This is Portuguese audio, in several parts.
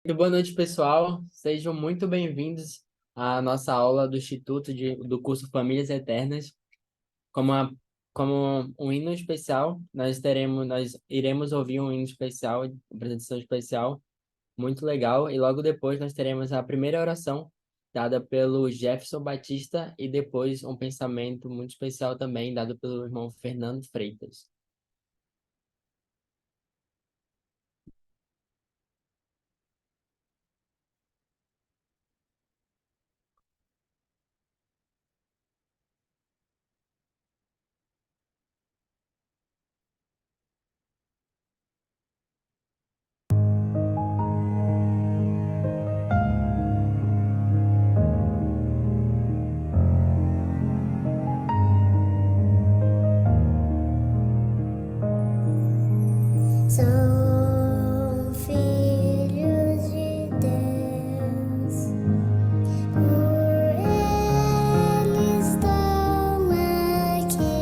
Muito boa noite, pessoal. Sejam muito bem-vindos à nossa aula do do curso Famílias Eternas. Como, a- como um hino especial, nós iremos ouvir um hino especial, apresentação especial, muito legal. E logo depois nós teremos a primeira oração dada pelo Jefferson Batista e depois um pensamento muito especial também dado pelo irmão Fernando Freitas. São filhos de Deus, por Ele estão aqui,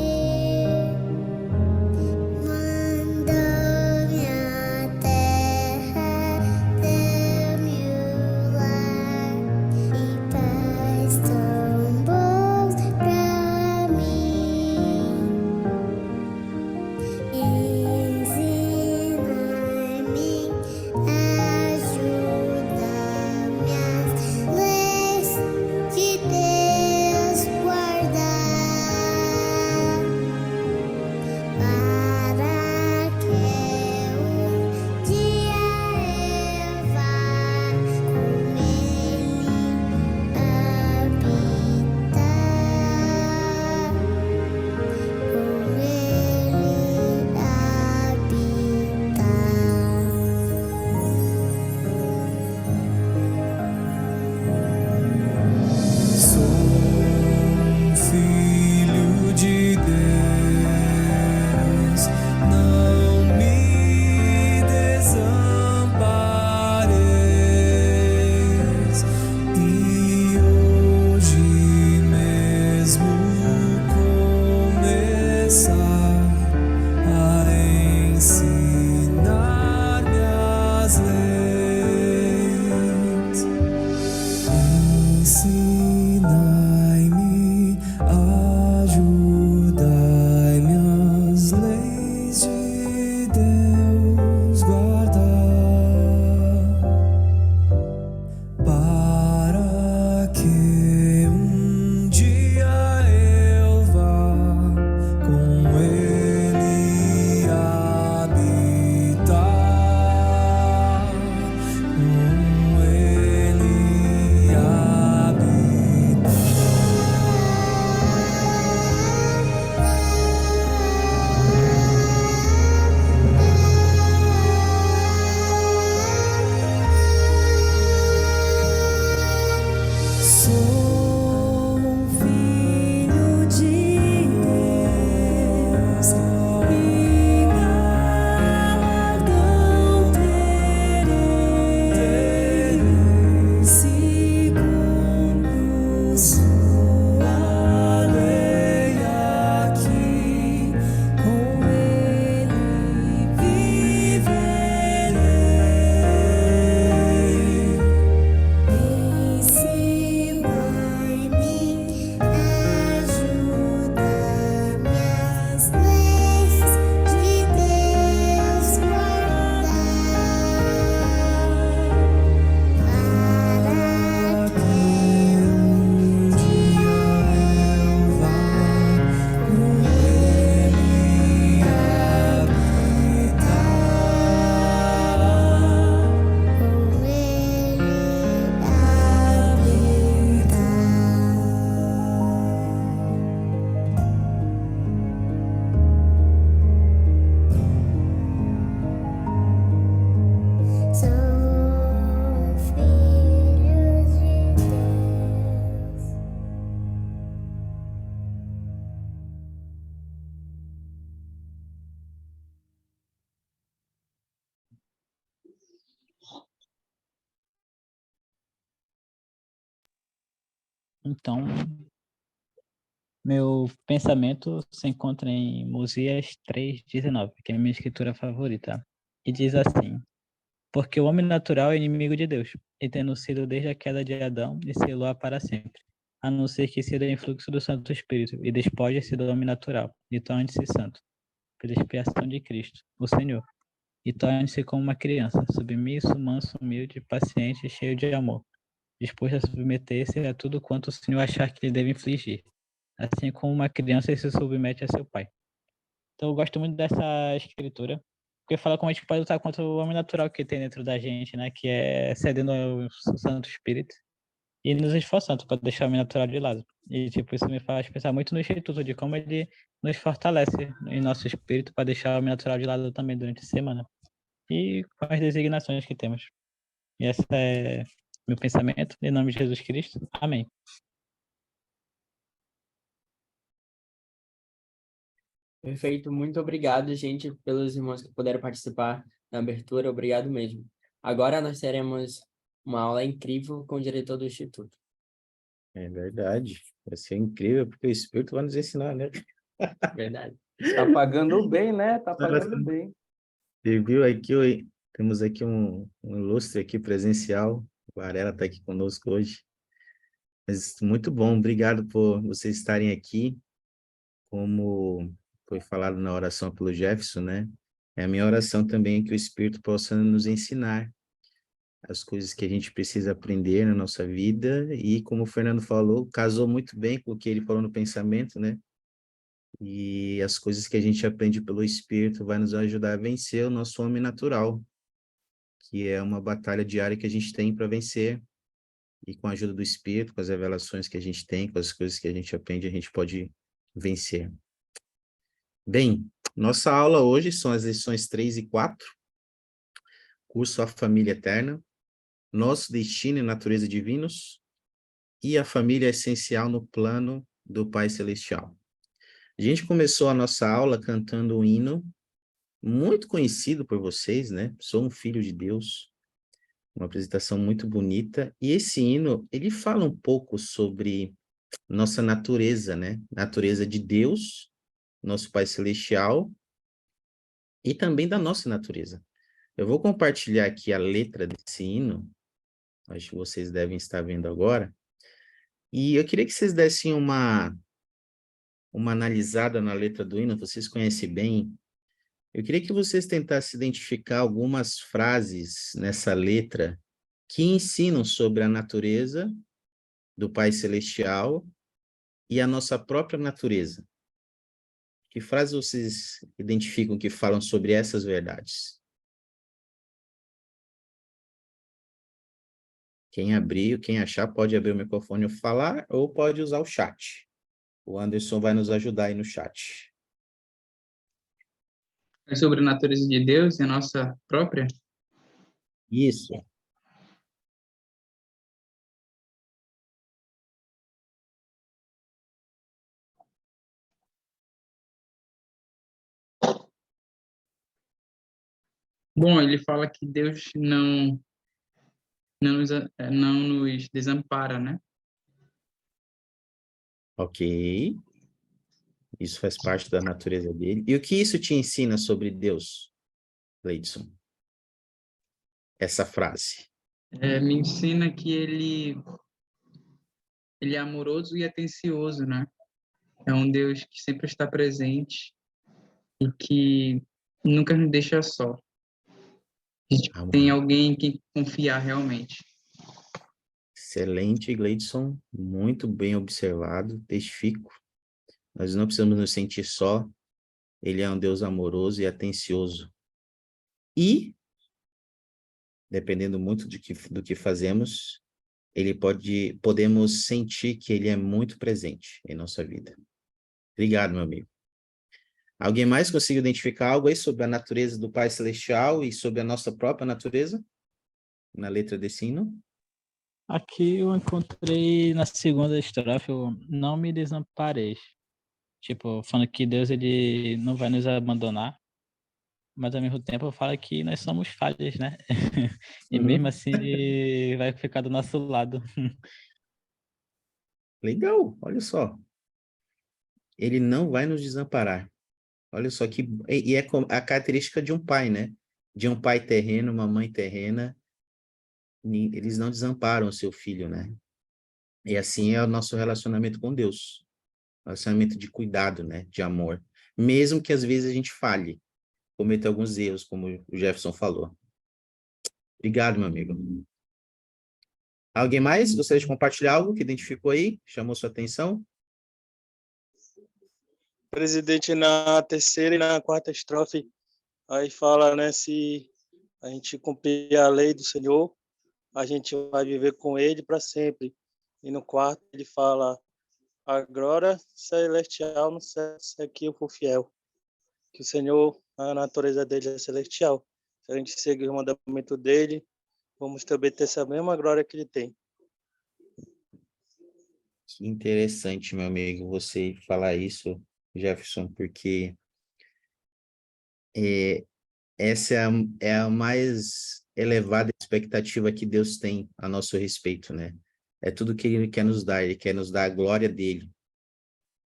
mandou-me a terra, deu-me o lar e paz tão bons pra mim. Ensina-me, ajuda-me as leis de Deus guardar, para que um dia eu vá com Ele habitar. Com Ele habitar. Sou um filho de Deus, não me desampares. E hoje mesmo começar a ensinar-me as leis. Ensinai-me, ajudai-me as leis de Deus guardar, para que um dia eu vá com Ele habitar, com Ele habitar. Sou um filho de Deus, e galardão terei, se cumpro sua lei aqui, com Ele viverei. Ensinai-me, ajuda-me as leis de Deus guardar, para que um dia eu vá com Ele habitar, com Ele habitar. São filhos de Deus. Então, meu pensamento se encontra em Mosias 3:19, que é a minha escritura favorita. E diz assim: Porque o homem natural é inimigo de Deus, e tendo sido desde a queda de Adão, e selou para sempre, a não ser que seja influxo do Santo Espírito, e despoje-se do homem natural, e torne-se santo, pela expiação de Cristo, o Senhor, e torne-se como uma criança, submisso, manso, humilde, paciente e cheio de amor, disposto a submeter-se a tudo quanto o Senhor achar que lhe deve infligir, assim como uma criança se submete a seu pai. Então eu gosto muito dessa escritura, porque fala como a gente pode lutar contra o homem natural que tem dentro da gente, né? Que é cedendo ao Santo Espírito e nos esforçando para deixar o homem natural de lado. E tipo, isso me faz pensar muito no Instituto, de como ele nos fortalece em nosso espírito para deixar o homem natural de lado também durante a semana. E com as designações que temos. E esse é meu pensamento, em nome de Jesus Cristo. Amém. Perfeito, muito obrigado, gente, pelos irmãos que puderam participar da abertura, obrigado mesmo. Agora nós teremos uma aula incrível com o diretor do Instituto. É verdade. Vai ser incrível, porque o Espírito vai nos ensinar, né? Verdade. Tá pagando bem, né? Tá pagando bem. Você viu aqui, temos aqui um ilustre aqui presencial. O Varela está aqui conosco hoje. Mas muito bom, obrigado por vocês estarem aqui. Como foi falado na oração pelo Jefferson, né? É a minha oração também que o Espírito possa nos ensinar as coisas que a gente precisa aprender na nossa vida. E como o Fernando falou, casou muito bem com o que ele falou no pensamento, né? E as coisas que a gente aprende pelo Espírito vai nos ajudar a vencer o nosso homem natural, que é uma batalha diária que a gente tem para vencer. E com a ajuda do Espírito, com as revelações que a gente tem, com as coisas que a gente aprende, a gente pode vencer. Bem, nossa aula hoje são as lições 3 e 4, curso A Família Eterna, Nosso Destino e Natureza Divinos, e a família é essencial no plano do Pai Celestial. A gente começou a nossa aula cantando um hino muito conhecido por vocês, né? Sou um filho de Deus, uma apresentação muito bonita, e esse hino, ele fala um pouco sobre nossa natureza, né? Natureza de Deus, nosso Pai Celestial, e também da nossa natureza. Eu vou compartilhar aqui a letra desse hino, acho que vocês devem estar vendo agora, e eu queria que vocês dessem uma analisada na letra do hino, vocês conhecem bem. Eu queria que vocês tentassem identificar algumas frases nessa letra que ensinam sobre a natureza do Pai Celestial e a nossa própria natureza. Que frases vocês identificam que falam sobre essas verdades? Quem achar, pode abrir o microfone e falar, ou pode usar o chat. O Anderson vai nos ajudar aí no chat. É sobre a natureza de Deus e a nossa própria? Isso. Bom, ele fala que Deus não nos desampara, né? Ok. Isso faz parte da natureza dele. E o que isso te ensina sobre Deus, Leidson? Essa frase. Me ensina que ele é amoroso e atencioso, né? É um Deus que sempre está presente e que nunca nos deixa só. A gente tem alguém em quem confiar realmente. Excelente, Gleidson. Muito bem observado. Testifico. Nós não precisamos nos sentir só. Ele é um Deus amoroso e atencioso. E, dependendo muito do que fazemos, podemos sentir que ele é muito presente em nossa vida. Obrigado, meu amigo. Alguém mais conseguiu identificar algo aí sobre a natureza do Pai Celestial e sobre a nossa própria natureza? Na letra desse hino? Aqui eu encontrei na segunda estrofe o não me desampareis. Tipo, falando que Deus ele não vai nos abandonar, mas ao mesmo tempo fala que nós somos falhas, né? E mesmo assim ele vai ficar do nosso lado. Legal, olha só. Ele não vai nos desamparar. Olha só que... E é a característica de um pai, né? de um pai terreno, uma mãe terrena, eles não desamparam o seu filho, né? E assim é o nosso relacionamento com Deus, relacionamento de cuidado, né? De amor. Mesmo que às vezes a gente falhe, cometa alguns erros, como o Jefferson falou. Obrigado, meu amigo. Alguém mais gostaria de compartilhar algo que identificou aí, chamou sua atenção? Presidente, na terceira e na quarta estrofe, aí fala, né, se a gente cumprir a lei do Senhor, a gente vai viver com ele para sempre. E no quarto ele fala, a glória celestial no céu, se aqui eu for fiel. Que o Senhor, a natureza dele é celestial. Se a gente seguir o mandamento dele, vamos também ter essa mesma glória que ele tem. Que interessante, meu amigo, você falar isso, Jefferson, porque essa é a mais elevada expectativa que Deus tem a nosso respeito, né? É tudo que Ele quer nos dar, Ele quer nos dar a glória dEle.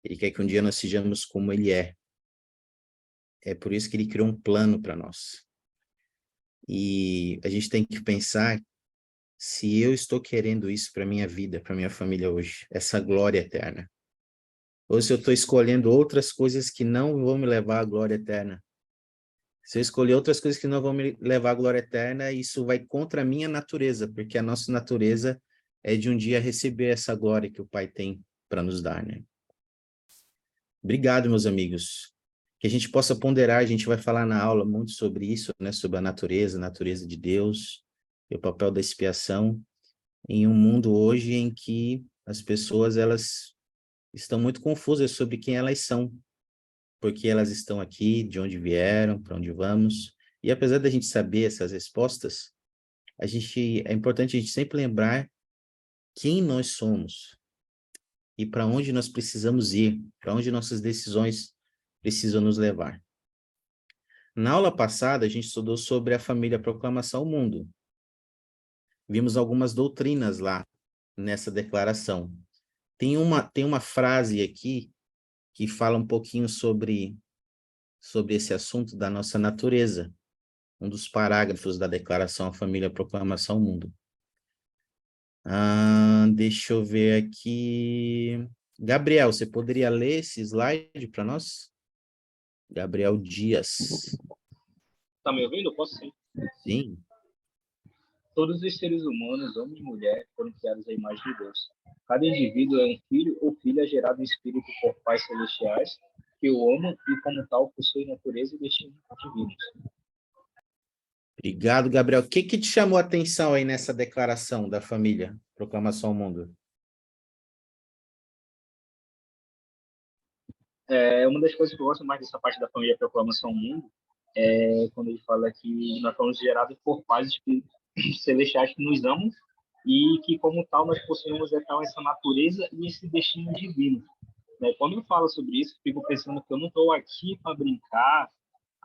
Ele quer que um dia nós sejamos como Ele é. É por isso que Ele criou um plano para nós. E a gente tem que pensar se eu estou querendo isso para minha vida, para minha família hoje, essa glória eterna. Ou se eu estou escolhendo outras coisas que não vão me levar à glória eterna. Se eu escolher outras coisas que não vão me levar à glória eterna, isso vai contra a minha natureza, porque a nossa natureza é de um dia receber essa glória que o Pai tem para nos dar, né? Obrigado, meus amigos. Que a gente possa ponderar, a gente vai falar na aula muito sobre isso, né? Sobre a natureza de Deus, e o papel da expiação em um mundo hoje em que as pessoas, elas estão muito confusas sobre quem elas são, porque elas estão aqui, de onde vieram, para onde vamos. E apesar da gente saber essas respostas, é importante a gente sempre lembrar quem nós somos e para onde nós precisamos ir, para onde nossas decisões precisam nos levar. Na aula passada, a gente estudou sobre a família Proclamação ao Mundo. Vimos algumas doutrinas lá nessa declaração. Tem uma frase aqui que fala um pouquinho sobre esse assunto da nossa natureza. Um dos parágrafos da declaração à família Proclamação ao Mundo. Deixa eu ver aqui. Gabriel, você poderia ler esse slide para nós? Gabriel Dias. Tá me ouvindo? Posso sim. Sim. Todos os seres humanos, homem e mulher, foram criados à imagem de Deus. Cada indivíduo é um filho ou filha gerado em espírito por pais celestiais que o amam e, como tal, possui natureza e destino divinos. Obrigado, Gabriel. O que te chamou a atenção aí nessa declaração da família Proclamação ao Mundo? Uma das coisas que eu gosto mais dessa parte da família Proclamação ao Mundo é quando ele fala que nós fomos gerados por pais celestiais que nos amam e que, como tal, nós possuímos essa natureza e esse destino divino. Quando eu falo sobre isso, eu fico pensando que eu não estou aqui para brincar,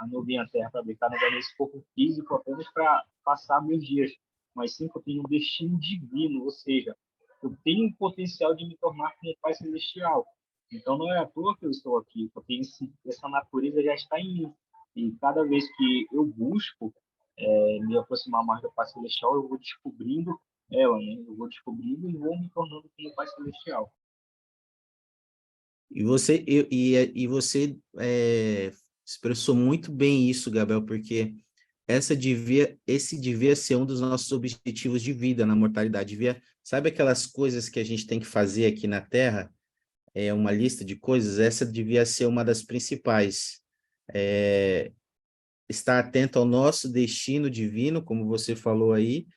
não vim à Terra para brincar, não nesse corpo físico apenas para passar meus dias, mas sim que eu tenho um destino divino, ou seja, eu tenho um potencial de me tornar como um Pai Celestial. Então não é à toa que eu estou aqui, porque essa natureza já está em mim. E cada vez que eu busco me aproximar mais do Pai Celestial, eu vou descobrindo ela, né? Eu vou descobrindo e vou me tornando como Pai Celestial. E você expressou muito bem isso, Gabriel, porque esse devia ser um dos nossos objetivos de vida na mortalidade. Sabe aquelas coisas que a gente tem que fazer aqui na Terra? É uma lista de coisas, essa devia ser uma das principais. Estar atento ao nosso destino divino, como você falou aí,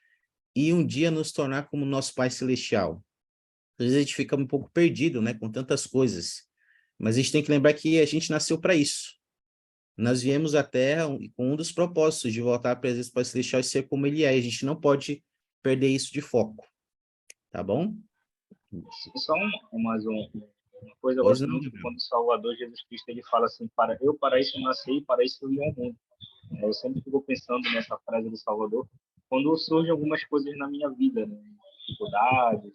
e um dia nos tornar como nosso Pai Celestial. Às vezes a gente fica um pouco perdido, né, com tantas coisas, mas a gente tem que lembrar que a gente nasceu para isso. Nós viemos à Terra com um dos propósitos de voltar à presença do Pai Celestial e ser como Ele é, e a gente não pode perder isso de foco, tá bom? Só mais uma coisa, eu Pois gosto não, muito Gabriel. quando o Salvador Jesus Cristo ele fala assim, para isso nasci e para isso eu vim ao mundo. Eu sempre fico pensando nessa frase do Salvador quando surgem algumas coisas na minha vida, né? Dificuldades,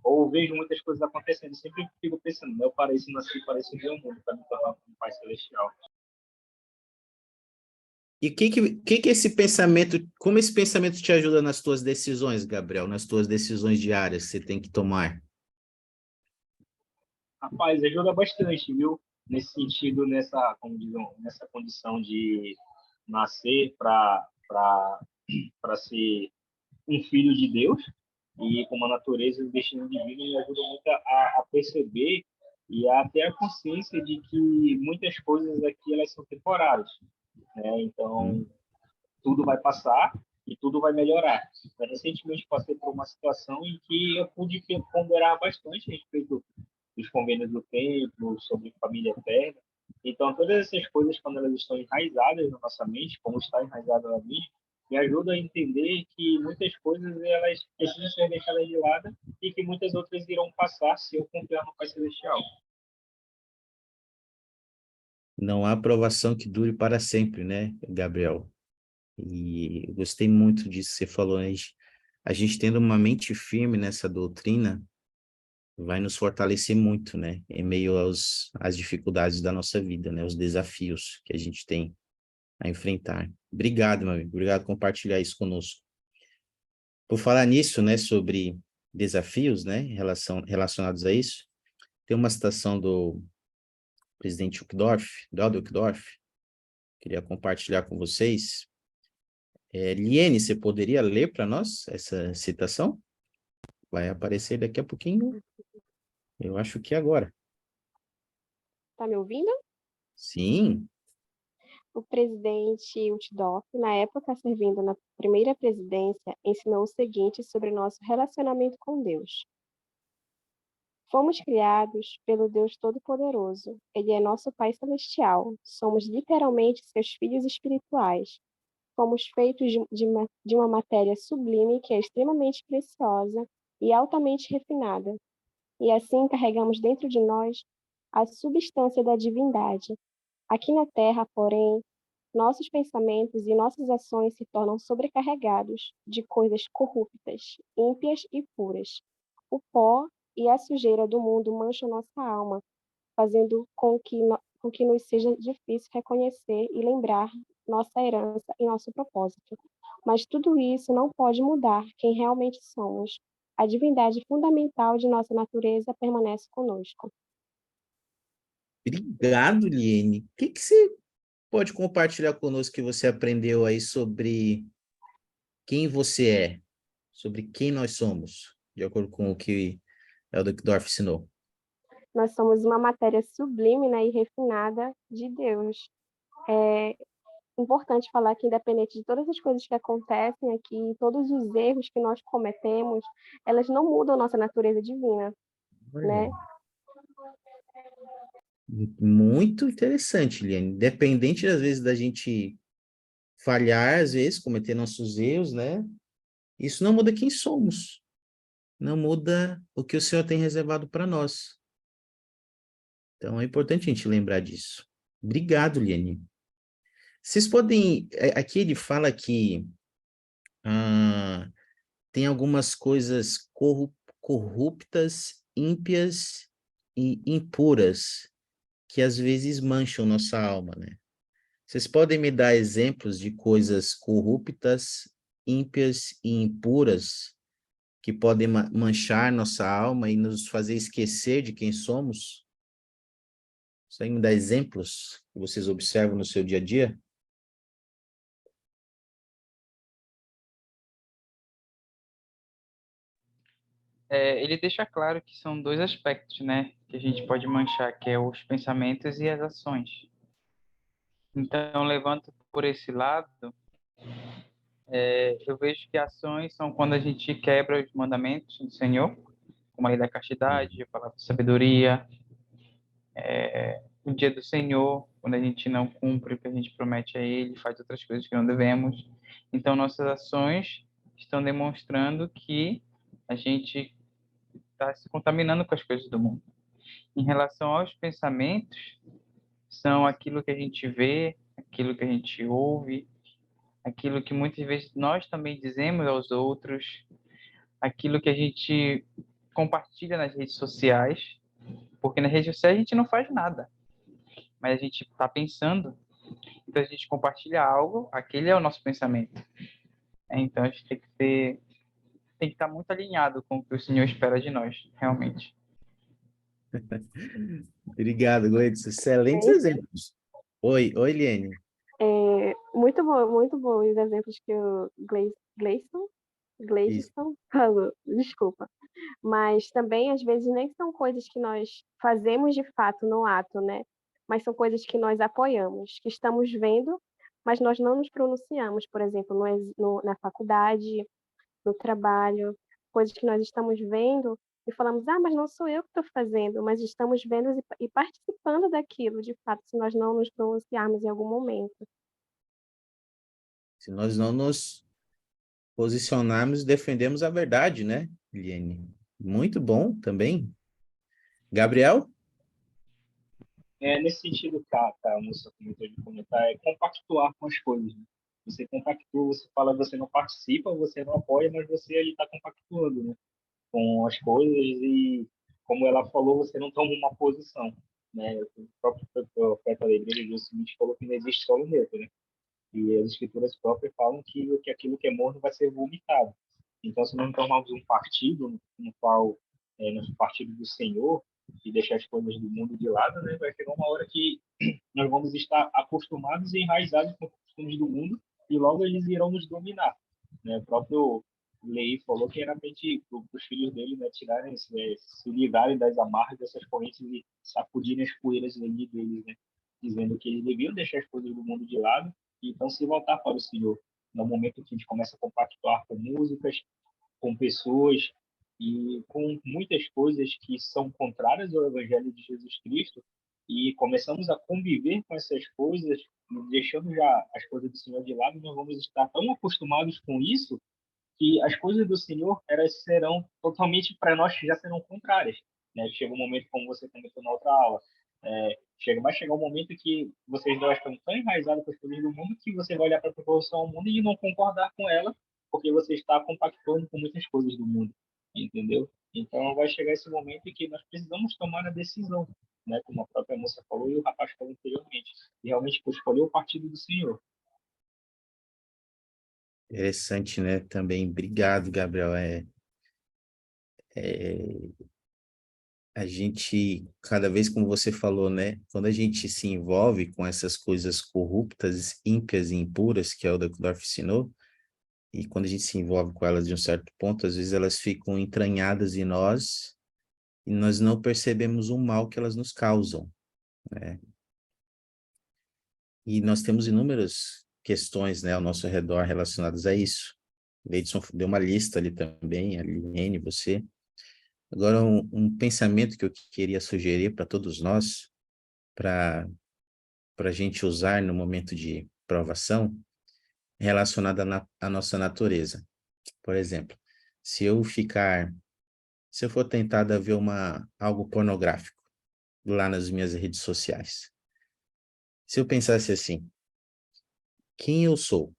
ou vejo muitas coisas acontecendo, sempre fico pensando, eu para isso nasci, para isso eu vim ao mundo, para me tornar um Pai Celestial. E que esse pensamento, como esse pensamento te ajuda nas tuas decisões, Gabriel, nas tuas decisões diárias que você tem que tomar? Rapaz, ajuda bastante, viu? Nesse sentido, como dizem, nessa condição de nascer para ser um filho de Deus e com uma natureza e um destino divino, me ajuda muito a perceber e a ter a consciência de que muitas coisas aqui elas são temporárias, né? Então, tudo vai passar e tudo vai melhorar. Eu recentemente passei por uma situação em que eu pude ponderar bastante a respeito dos convênios do templo, sobre família eterna. Então, todas essas coisas, quando elas estão enraizadas na nossa mente, como está enraizada na minha, me ajuda a entender que muitas coisas elas precisam ser deixadas de lado e que muitas outras irão passar se eu confiar no Pai Celestial. Não há aprovação que dure para sempre, né, Gabriel? E eu gostei muito disso que você falou, né? A gente tendo uma mente firme nessa doutrina vai nos fortalecer muito, né? Em meio às dificuldades da nossa vida, né? Os desafios que a gente tem a enfrentar. Obrigado, meu amigo. Obrigado por compartilhar isso conosco. Por falar nisso, né, sobre desafios, né, relacionados a isso, tem uma citação do presidente Uchtdorf, do Aldo Uchtdorf, queria compartilhar com vocês. Liene, você poderia ler para nós essa citação? Vai aparecer daqui a pouquinho. Eu acho que agora. Tá me ouvindo? Sim. O presidente Uchtdorf, na época servindo na primeira presidência, ensinou o seguinte sobre nosso relacionamento com Deus. Fomos criados pelo Deus Todo-Poderoso. Ele é nosso Pai Celestial. Somos literalmente seus filhos espirituais. Fomos feitos de uma matéria sublime que é extremamente preciosa e altamente refinada. E assim carregamos dentro de nós a substância da divindade. Aqui na Terra, porém, nossos pensamentos e nossas ações se tornam sobrecarregados de coisas corruptas, ímpias e puras. O pó e a sujeira do mundo mancham nossa alma, fazendo com que nos seja difícil reconhecer e lembrar nossa herança e nosso propósito. Mas tudo isso não pode mudar quem realmente somos. A divindade fundamental de nossa natureza permanece conosco. Obrigado, Liene. O que você pode compartilhar conosco que você aprendeu aí sobre quem você é, sobre quem nós somos, de acordo com o que Eldorf ensinou? Nós somos uma matéria sublime, né, e refinada de Deus. É importante falar que, independente de todas as coisas que acontecem aqui, todos os erros que nós cometemos, elas não mudam nossa natureza divina, né? Muito interessante, Liane. Independente, às vezes, da gente falhar, às vezes, cometer nossos erros, né? Isso não muda quem somos. Não muda o que o Senhor tem reservado para nós. Então, é importante a gente lembrar disso. Obrigado, Liane. Vocês podem... Aqui ele fala que tem algumas coisas corruptas, ímpias e impuras que às vezes mancham nossa alma, né? Vocês podem me dar exemplos de coisas corruptas, ímpias e impuras que podem manchar nossa alma e nos fazer esquecer de quem somos? Conseguem me dar exemplos que vocês observam no seu dia a dia? Ele deixa claro que são dois aspectos, né, que a gente pode manchar, que é os pensamentos e as ações. Então, levando por esse lado, eu vejo que ações são quando a gente quebra os mandamentos do Senhor, como a lei da castidade, a palavra de sabedoria, o dia do Senhor, quando a gente não cumpre o que a gente promete a Ele, faz outras coisas que não devemos. Então, nossas ações estão demonstrando que a gente está se contaminando com as coisas do mundo. Em relação aos pensamentos, são aquilo que a gente vê, aquilo que a gente ouve, aquilo que muitas vezes nós também dizemos aos outros, aquilo que a gente compartilha nas redes sociais, porque nas redes sociais a gente não faz nada, mas a gente está pensando Então, a gente compartilha algo, aquele é o nosso pensamento. Então, a gente tem que estar muito alinhado com o que o Senhor espera de nós, realmente. Obrigado, Gleides. Excelentes Bem, exemplos. Oi, Liene. muito bom os exemplos que o Isso. Gleison falou, desculpa. Mas também, às vezes, nem são coisas que nós fazemos de fato no ato, né? Mas são coisas que nós apoiamos, que estamos vendo, mas nós não nos pronunciamos, por exemplo, na faculdade, no trabalho, coisas que nós estamos vendo e falamos, ah, mas não sou eu que estou fazendo, mas estamos vendo e participando daquilo, de fato, se nós não nos pronunciarmos em algum momento. Se nós não nos posicionarmos e defendemos a verdade, né, Liene? Muito bom também. Gabriel? Nesse sentido, a moça comentou de comentar, é compactuar com as coisas. Né? Você compactua, você fala, você não participa, você não apoia, mas você ali está compactuando, né? Com as coisas e, como ela falou, você não toma uma posição. Né? O próprio profeta da igreja, Jesus Smith, falou que não existe solo neutro, né? E as escrituras próprias falam que aquilo que é morno vai ser vomitado. Então, se nós tomarmos um partido no qual no partido do Senhor e deixar as coisas do mundo de lado, né, vai chegar uma hora que nós vamos estar acostumados e enraizados com os costumes do mundo e logo eles irão nos dominar. Né? O próprio Lei falou que era para os filhos dele, né, tirarem, se livrarem das amarras dessas correntes e sacudirem as poeiras ali deles, né? Dizendo que eles deviam deixar as coisas do mundo de lado e então se voltar para o Senhor. No momento que a gente começa a compactuar com músicas, com pessoas e com muitas coisas que são contrárias ao Evangelho de Jesus Cristo e começamos a conviver com essas coisas, deixando já as coisas do Senhor de lado, nós vamos estar tão acostumados com isso que as coisas do Senhor elas serão totalmente para nós já serão contrárias, né? Chega um momento, como você comentou na outra aula, vai chegar um momento que vocês dois estão tão enraizados com as coisas do mundo que você vai olhar para a proposição ao mundo e não concordar com ela, porque você está compactuando com muitas coisas do mundo, entendeu? Então vai chegar esse momento em que nós precisamos tomar a decisão, né? Como a própria moça falou e o rapaz falou anteriormente, e realmente escolher o partido do Senhor. Interessante, né? Também. Obrigado, Gabriel. A gente, cada vez como você falou, né? Quando a gente se envolve com essas coisas corruptas, ímpias e impuras, que é o que o Dorf ensinou, e quando a gente se envolve com elas de um certo ponto, às vezes elas ficam entranhadas em nós e nós não percebemos o mal que elas nos causam, né? E nós temos inúmeras questões, né, ao nosso redor relacionadas a isso. O Leidson deu uma lista ali também, a Liene, você. Agora, um pensamento que eu queria sugerir para todos nós, para a gente usar no momento de provação, relacionado à nossa natureza. Por exemplo, se eu for tentado a ver algo pornográfico lá nas minhas redes sociais, se eu pensasse assim, quem eu sou?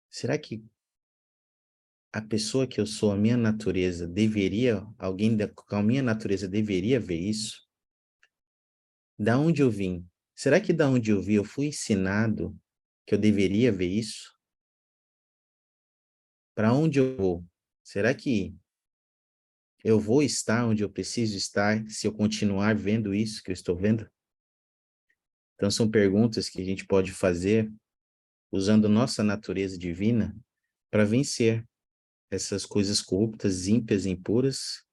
Será que a pessoa que eu sou, a minha natureza, alguém com a minha natureza deveria ver isso? Da onde eu vim? Será que da onde eu vim eu fui ensinado que eu deveria ver isso? Para onde eu vou? Será que eu vou estar onde eu preciso estar se eu continuar vendo isso que eu estou vendo? Então são perguntas que a gente pode fazer usando nossa natureza divina para vencer essas coisas corruptas, ímpias e impuras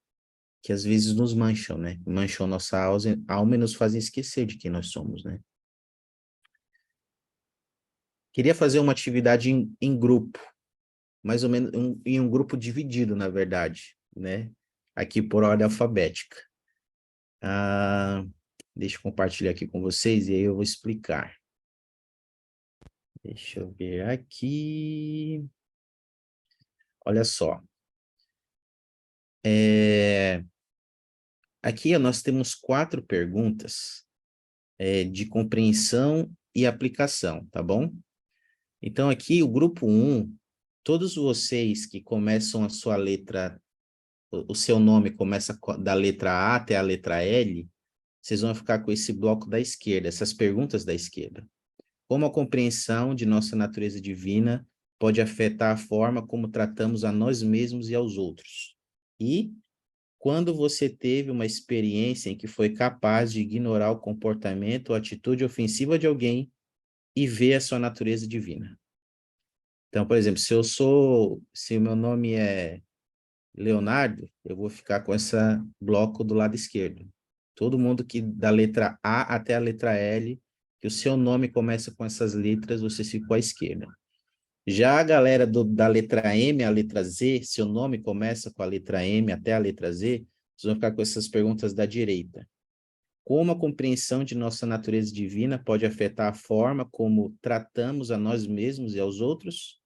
que às vezes nos mancham, né? Mancham nossa alma e nos fazem esquecer de quem nós somos, né? Queria fazer uma atividade em grupo, mais ou menos em um grupo dividido, na verdade, né? Aqui por ordem alfabética. Deixa eu compartilhar aqui com vocês e aí eu vou explicar. Deixa eu ver aqui. Olha só. Aqui nós temos 4 perguntas de compreensão e aplicação, tá bom? Então aqui o grupo 1, todos vocês que começam a sua letra, o seu nome começa da letra A até a letra L, vocês vão ficar com esse bloco da esquerda, essas perguntas da esquerda. Como a compreensão de nossa natureza divina pode afetar a forma como tratamos a nós mesmos e aos outros? E quando você teve uma experiência em que foi capaz de ignorar o comportamento ou atitude ofensiva de alguém e ver a sua natureza divina? Então, por exemplo, se o meu nome é Leonardo, eu vou ficar com esse bloco do lado esquerdo. Todo mundo que da letra A até a letra L, que o seu nome começa com essas letras, você fica à esquerda. Já a galera da letra M à letra Z, seu nome começa com a letra M até a letra Z, vocês vão ficar com essas perguntas da direita. Como a compreensão de nossa natureza divina pode afetar a forma como tratamos a nós mesmos e aos outros?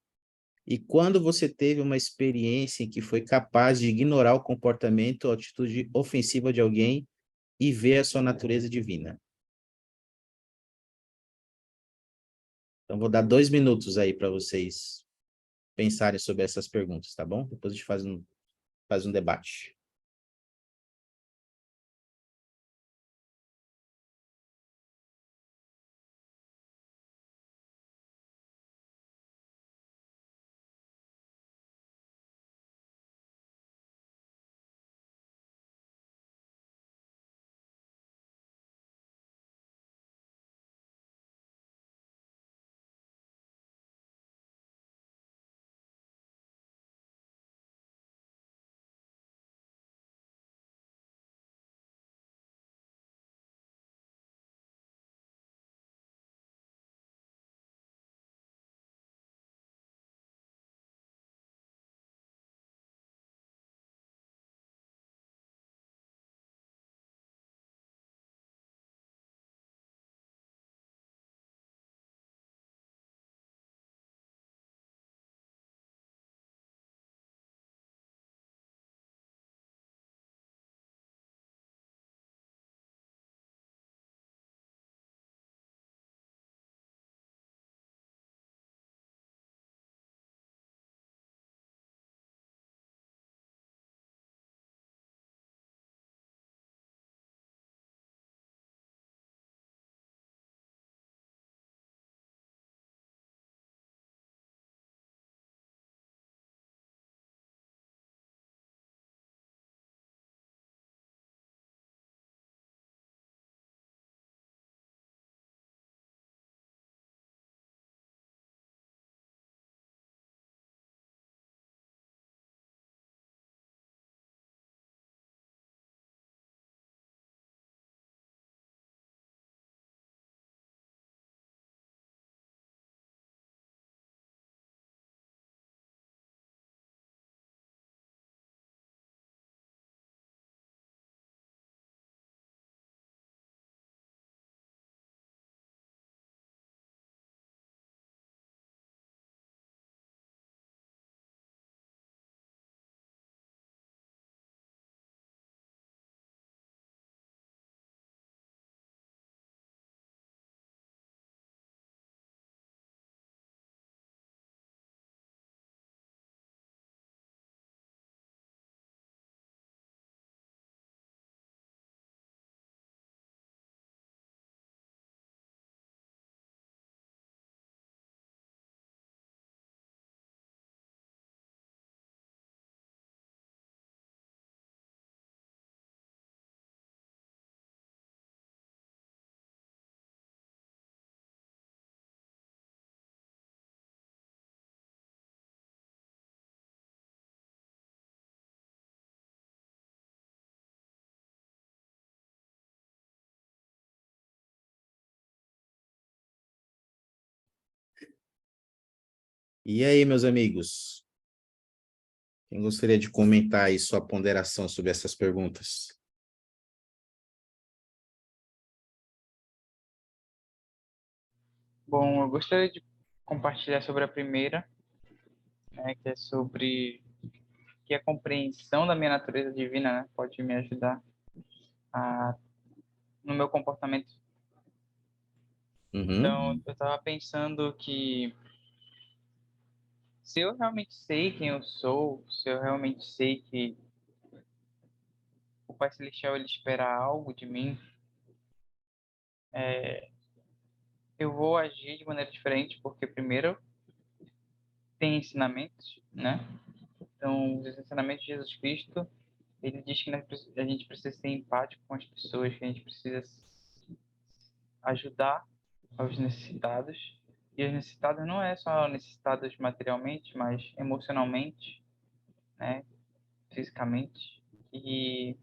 E quando você teve uma experiência em que foi capaz de ignorar o comportamento ou atitude ofensiva de alguém e ver a sua natureza divina? Então, vou dar 2 minutos aí para vocês pensarem sobre essas perguntas, tá bom? Depois a gente faz um debate. E aí, meus amigos? Quem gostaria de comentar aí sua ponderação sobre essas perguntas? Bom, eu gostaria de compartilhar sobre a primeira, né, que é sobre que a compreensão da minha natureza divina, né, pode me ajudar no meu comportamento. Uhum. Então, eu estava pensando que se eu realmente sei quem eu sou, se eu realmente sei que o Pai Celestial ele espera algo de mim, eu vou agir de maneira diferente, porque primeiro tem ensinamentos, né? Então, os ensinamentos de Jesus Cristo, ele diz que a gente precisa ser empático com as pessoas, que a gente precisa ajudar aos necessitados. E os necessitados não é só necessitados materialmente, mas emocionalmente, né? Fisicamente. E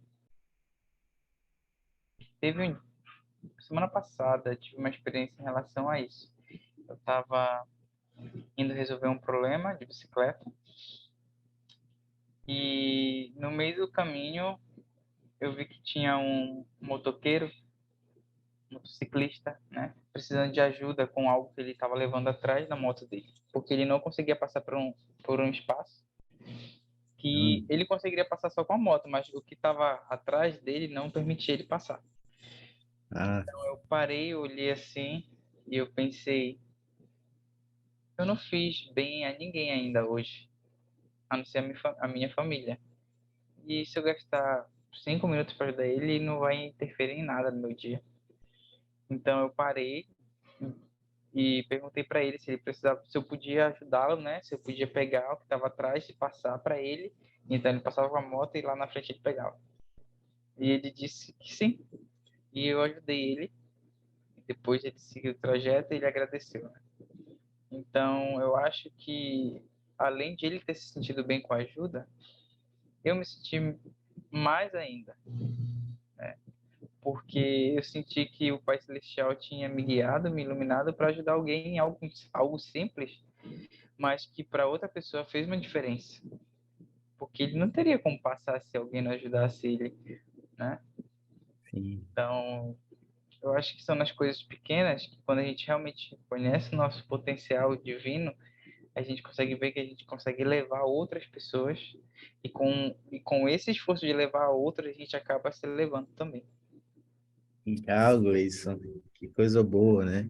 semana passada, tive uma experiência em relação a isso. Eu estava indo resolver um problema de bicicleta e no meio do caminho eu vi que tinha um motoqueiro, um motociclista, né, precisando de ajuda com algo que ele estava levando atrás da moto dele, porque ele não conseguia passar por um espaço que ele conseguiria passar só com a moto, mas o que estava atrás dele não permitia ele passar. Ah, Então eu parei, olhei assim e eu pensei, eu não fiz bem a ninguém ainda hoje, a não ser a minha família. E se eu gastar 5 minutos para ajudar ele, não vai interferir em nada no meu dia. Então eu parei e perguntei para ele se ele precisava, se eu podia ajudá-lo, né? Se eu podia pegar o que estava atrás e passar para ele. Então ele passava com a moto e lá na frente ele pegava. E ele disse que sim. E eu ajudei ele. Depois ele seguiu o trajeto e ele agradeceu, né? Então eu acho que além de ele ter se sentido bem com a ajuda, eu me senti mais ainda, porque eu senti que o Pai Celestial tinha me guiado, me iluminado para ajudar alguém em algo simples, mas que para outra pessoa fez uma diferença, porque ele não teria como passar se alguém não ajudasse ele, né? sim. Então, eu acho que são nas coisas pequenas que quando a gente realmente conhece o nosso potencial divino, a gente consegue ver que a gente consegue levar outras pessoas e com esse esforço de levar outras, a gente acaba se levando também. Legal, Gleison. Que coisa boa, né?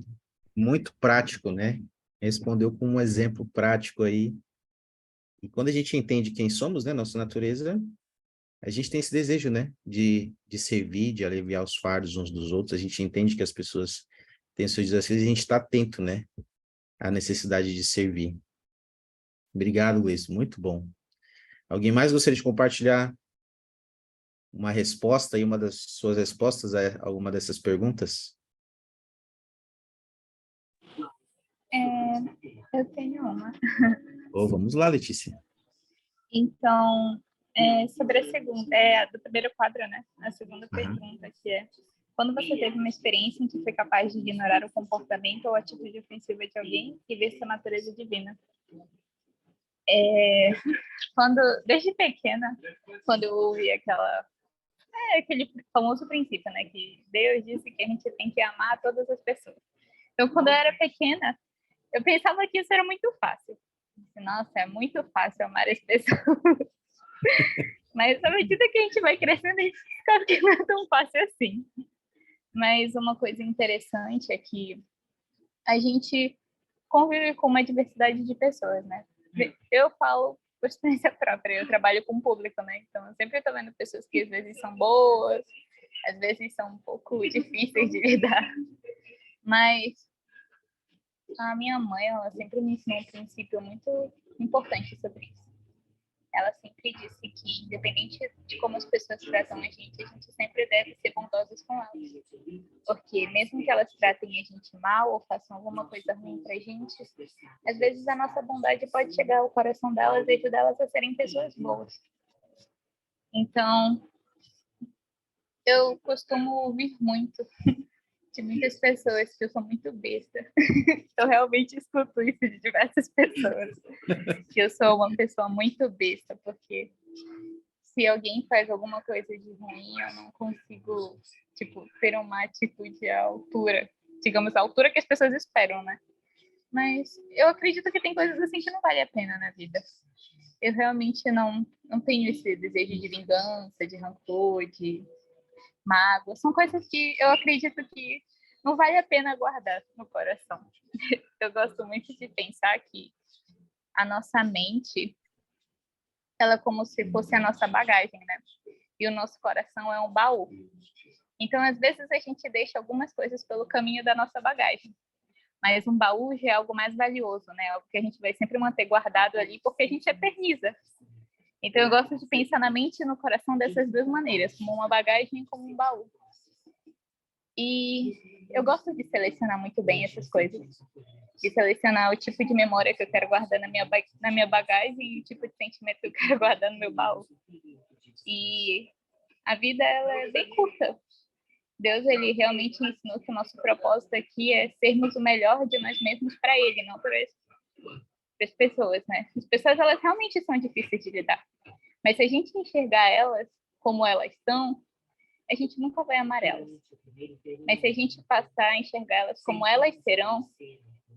Muito prático, né? Respondeu com um exemplo prático aí. E quando a gente entende quem somos, né? Nossa natureza, a gente tem esse desejo, né? De servir, de aliviar os fardos uns dos outros. A gente entende que as pessoas têm seus desafios e a gente está atento, né? À necessidade de servir. Obrigado, Gleison. Muito bom. Alguém mais gostaria de compartilhar uma resposta e uma das suas respostas a alguma dessas perguntas? Eu tenho uma. Oh, vamos lá, Letícia. Então, sobre a segunda, a do primeiro quadro, né? A segunda pergunta, que é: quando você teve uma experiência em que foi capaz de ignorar o comportamento ou atitude ofensiva de alguém e ver sua natureza divina? Desde pequena, quando eu ouvi aquele famoso princípio, né? Que Deus disse que a gente tem que amar todas as pessoas. Então, quando eu era pequena, eu pensava que isso era muito fácil. Nossa, é muito fácil amar as pessoas. Mas à medida que a gente vai crescendo, a gente descobre que não é tão fácil assim. Mas uma coisa interessante é que a gente convive com uma diversidade de pessoas, né? Eu falo por experiência própria, eu trabalho com o público, né? Então eu sempre estou vendo pessoas que às vezes são boas, às vezes são um pouco difíceis de lidar. Mas a minha mãe, ela sempre me ensinou um princípio muito importante sobre isso. Ela sempre disse que, independente de como as pessoas tratam a gente sempre deve ser bondosos com elas. Porque mesmo que elas tratem a gente mal ou façam alguma coisa ruim pra gente, às vezes a nossa bondade pode chegar ao coração delas e ajudar elas a serem pessoas boas. Então, eu costumo ouvir muito de muitas pessoas que eu sou muito besta. Eu realmente escuto isso de diversas pessoas. Que eu sou uma pessoa muito besta, porque se alguém faz alguma coisa de ruim, eu não consigo, ter uma atitude à altura. Digamos, à altura que as pessoas esperam, né? Mas eu acredito que tem coisas assim que não vale a pena na vida. Eu realmente não tenho esse desejo de vingança, de rancor, de mágoa. São coisas que eu acredito que não vale a pena guardar no coração. Eu gosto muito de pensar que a nossa mente, ela é como se fosse a nossa bagagem, né? E o nosso coração é um baú. Então, às vezes, a gente deixa algumas coisas pelo caminho da nossa bagagem. Mas um baú já é algo mais valioso, né? Algo que a gente vai sempre manter guardado ali, porque a gente eterniza. Então, eu gosto de pensar na mente e no coração dessas duas maneiras, como uma bagagem e como um baú. E eu gosto de selecionar muito bem essas coisas. De selecionar o tipo de memória que eu quero guardar na minha bagagem e o tipo de sentimento que eu quero guardar no meu baú. E a vida, ela é bem curta. Deus, ele realmente ensinou que o nosso propósito aqui é sermos o melhor de nós mesmos para ele, não para as pessoas, né? As pessoas, elas realmente são difíceis de lidar. Mas se a gente enxergar elas como elas são, a gente nunca vai amar elas. Mas se a gente passar a enxergar elas como elas serão,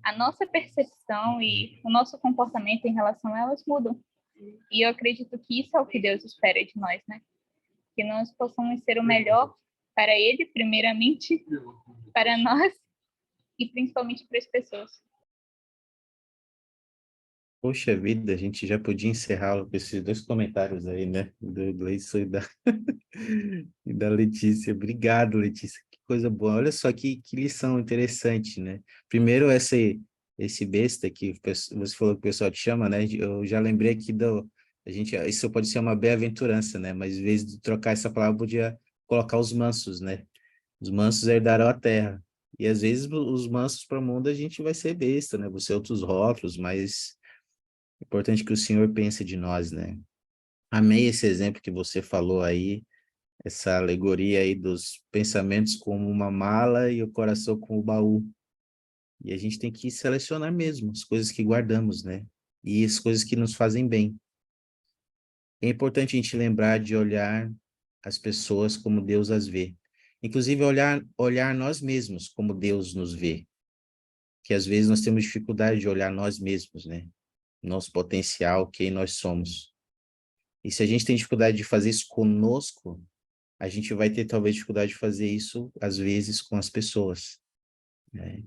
a nossa percepção e o nosso comportamento em relação a elas mudam. E eu acredito que isso é o que Deus espera de nós, né? Que nós possamos ser o melhor para Ele, primeiramente, para nós e principalmente para as pessoas. Poxa vida, a gente já podia encerrar com esses dois comentários aí, né? Do Gleison e da Letícia. Obrigado, Letícia. Que coisa boa. Olha só que lição interessante, né? Primeiro, esse besta que você falou que o pessoal te chama, né? Eu já lembrei aqui isso pode ser uma bem-aventurança, né? Mas em vez de trocar essa palavra, eu podia colocar os mansos, né? Os mansos herdarão a terra. E às vezes os mansos para o mundo a gente vai ser besta, né? Você outros rótulos, mas é importante que o Senhor pense de nós, né? Amei esse exemplo que você falou aí, essa alegoria aí dos pensamentos como uma mala e o coração como o baú. E a gente tem que selecionar mesmo as coisas que guardamos, né? E as coisas que nos fazem bem. É importante a gente lembrar de olhar as pessoas como Deus as vê. Inclusive olhar nós mesmos como Deus nos vê. Que às vezes nós temos dificuldade de olhar nós mesmos, né? Nosso potencial, quem nós somos. E se a gente tem dificuldade de fazer isso conosco, a gente vai ter talvez dificuldade de fazer isso, às vezes, com as pessoas, né?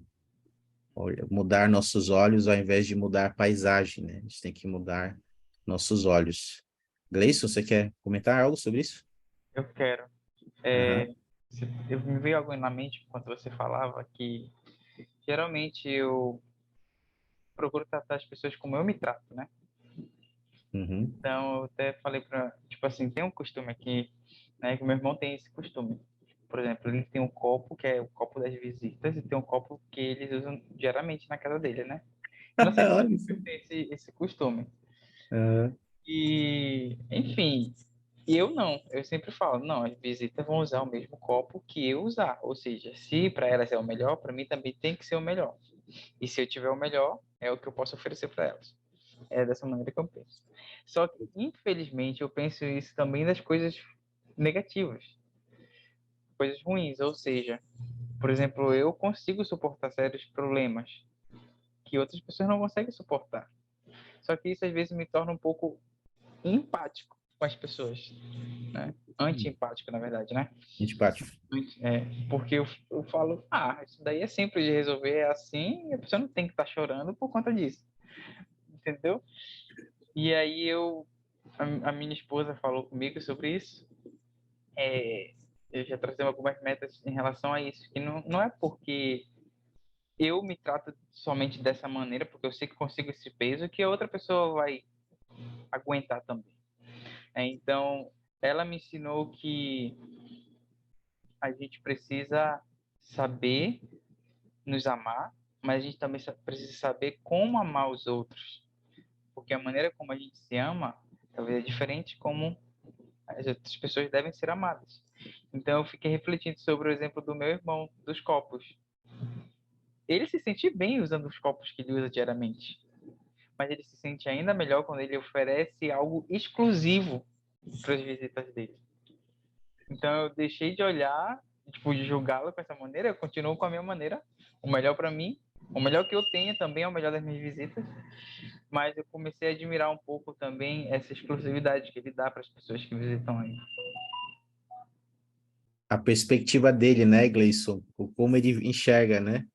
Mudar nossos olhos ao invés de mudar a paisagem, né? A gente tem que mudar nossos olhos. Gleison, você quer comentar algo sobre isso? Eu quero. Aham. Eu me veio algo na mente quando você falava que geralmente eu procuro tratar as pessoas como eu me trato, né? Uhum. Então, eu até falei tipo assim, tem um costume aqui, né, que meu irmão tem esse costume. Por exemplo, ele tem um copo, que é o copo das visitas, e tem um copo que eles usam diariamente na casa dele, né? Eu não sei se Olha você isso. tem esse costume. Aham. E, enfim, eu não. Eu sempre falo, não, as visitas vão usar o mesmo copo que eu usar. Ou seja, se para elas é o melhor, para mim também tem que ser o melhor. E se eu tiver o melhor, é o que eu posso oferecer para elas. É dessa maneira que eu penso. Só que, infelizmente, eu penso isso também das coisas negativas, coisas ruins. Ou seja, por exemplo, eu consigo suportar sérios problemas que outras pessoas não conseguem suportar. Só que isso às vezes me torna um pouco empático com as pessoas, né? Anti-empático, na verdade, né? Antipático. Porque eu falo, isso daí é simples de resolver, é assim, e a pessoa não tem que estar chorando por conta disso, entendeu? E aí a minha esposa falou comigo sobre isso, eu já trazei algumas metas em relação a isso, que não é porque eu me trato somente dessa maneira, porque eu sei que consigo esse peso, que a outra pessoa vai aguentar também. Então, ela me ensinou que a gente precisa saber nos amar, mas a gente também precisa saber como amar os outros, porque a maneira como a gente se ama talvez é diferente como as outras pessoas devem ser amadas. Então, eu fiquei refletindo sobre o exemplo do meu irmão, dos copos. Ele se sente bem usando os copos que ele usa diariamente, mas ele se sente ainda melhor quando ele oferece algo exclusivo para as visitas dele. Então eu deixei de olhar, tipo, de julgá-lo com essa maneira, eu continuo com a minha maneira, o melhor para mim, o melhor que eu tenho também é o melhor das minhas visitas, mas eu comecei a admirar um pouco também essa exclusividade que ele dá para as pessoas que visitam aí. A perspectiva dele, né, Gleison? Como ele enxerga, né?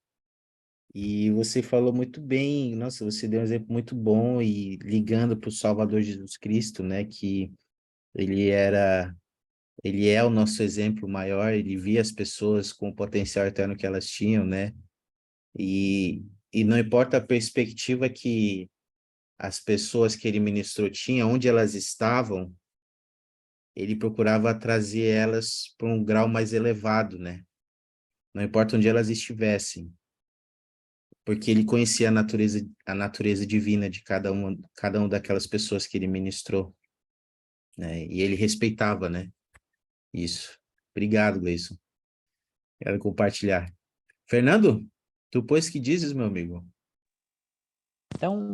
E você falou muito bem, nossa, você deu um exemplo muito bom e ligando para o Salvador Jesus Cristo, né, que ele era Ele é o nosso exemplo maior, ele via as pessoas com o potencial eterno que elas tinham, né? E não importa a perspectiva que as pessoas que ele ministrou tinham, onde elas estavam, ele procurava trazer elas para um grau mais elevado, né? Não importa onde elas estivessem, porque ele conhecia a natureza divina de cada uma daquelas pessoas que ele ministrou, né? E ele respeitava, né? Isso. Obrigado, Gleison. Quero compartilhar. Fernando, tu pois que dizes, meu amigo? Então,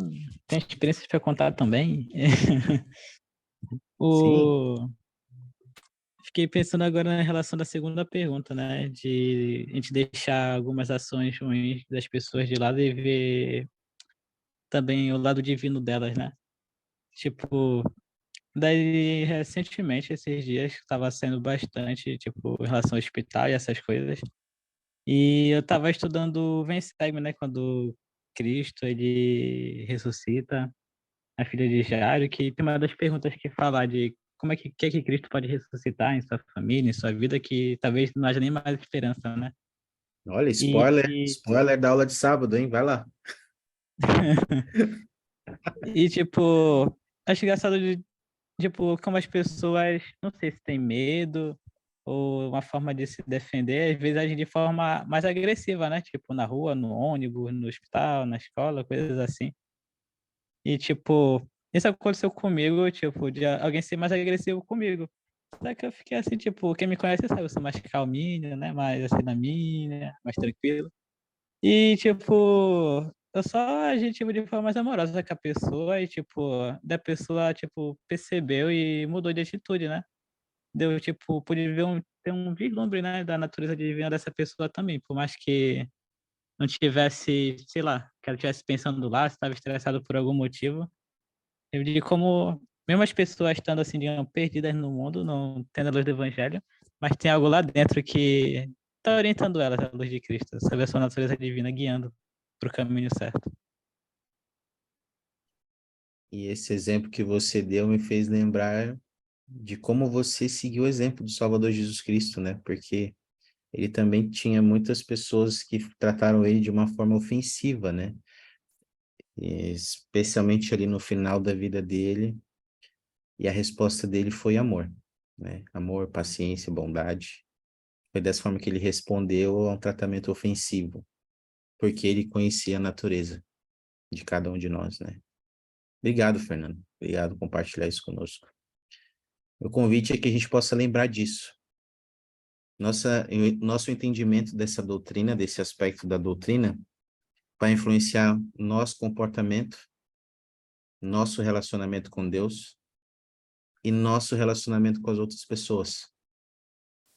tem experiências para contar também. Sim. Fiquei pensando agora na relação da segunda pergunta, né? De a gente deixar algumas ações ruins das pessoas de lado e ver também o lado divino delas, né? Tipo, daí recentemente, esses dias, estava sendo bastante, tipo, em relação ao hospital e essas coisas. E eu estava estudando o Vencesme, né? Quando Cristo, ele ressuscita a filha de Jairo, que tem uma das perguntas que fala de como é que Cristo pode ressuscitar em sua família, em sua vida, que talvez não haja nem mais esperança, né? Olha, E, spoiler da aula de sábado, hein? Vai lá. e tipo, acho engraçado de, tipo, como as pessoas, não sei se tem medo ou uma forma de se defender, às vezes agem de forma mais agressiva, né? Tipo, na rua, no ônibus, no hospital, na escola, coisas assim. E, tipo, isso aconteceu comigo, tipo, de alguém ser mais agressivo comigo. Só que eu fiquei assim, tipo, quem me conhece sabe, eu sou mais calminho, né? Mais assim na minha, mais tranquilo. E, tipo, eu só agi, tipo, de forma mais amorosa com a pessoa e, tipo, da pessoa, tipo, percebeu e mudou de atitude, né? Deu, tipo, pude ver ter um vislumbre, né, da natureza divina dessa pessoa também, por mais que não tivesse, sei lá, que ela estivesse pensando lá, se estava estressado por algum motivo. Eu digo como, mesmo as pessoas estando assim, digamos, perdidas no mundo, não tendo a luz do evangelho, mas tem algo lá dentro que está orientando elas, a luz de Cristo, sobre a sua natureza divina, guiando para o caminho certo. E esse exemplo que você deu me fez lembrar de como você seguiu o exemplo do Salvador Jesus Cristo, né? Porque ele também tinha muitas pessoas que trataram ele de uma forma ofensiva, né? E especialmente ali no final da vida dele, e a resposta dele foi amor, né? Amor, paciência, bondade. Foi dessa forma que ele respondeu a um tratamento ofensivo, porque ele conhecia a natureza de cada um de nós, né? Obrigado, Fernando. Obrigado por compartilhar isso conosco. O convite é que a gente possa lembrar disso. Nosso entendimento dessa doutrina, desse aspecto da doutrina, vai influenciar nosso comportamento, nosso relacionamento com Deus e nosso relacionamento com as outras pessoas.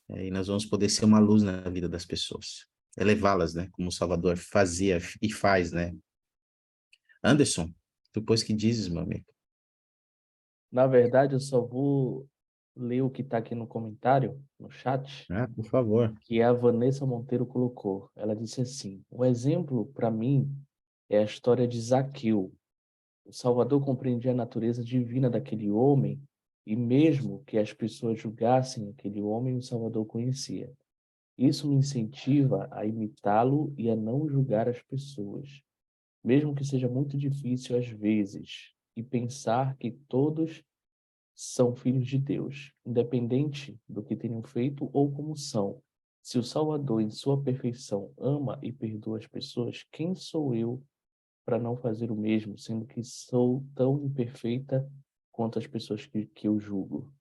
E nós vamos poder ser uma luz na vida das pessoas, elevá-las, né? Como o Salvador fazia e faz, né? Anderson, depois que dizes, meu amigo. Na verdade, eu só vou ler o que está aqui no comentário, no chat, Ah, por favor. que a Vanessa Monteiro colocou. Ela disse assim: um exemplo para mim é a história de Zaqueu. O Salvador compreendia a natureza divina daquele homem e mesmo que as pessoas julgassem aquele homem, o Salvador conhecia. Isso me incentiva a imitá-lo e a não julgar as pessoas, mesmo que seja muito difícil às vezes, e pensar que todos são filhos de Deus, independente do que tenham feito ou como são. Se o Salvador, em sua perfeição, ama e perdoa as pessoas, quem sou eu para não fazer o mesmo, sendo que sou tão imperfeita quanto as pessoas que eu julgo?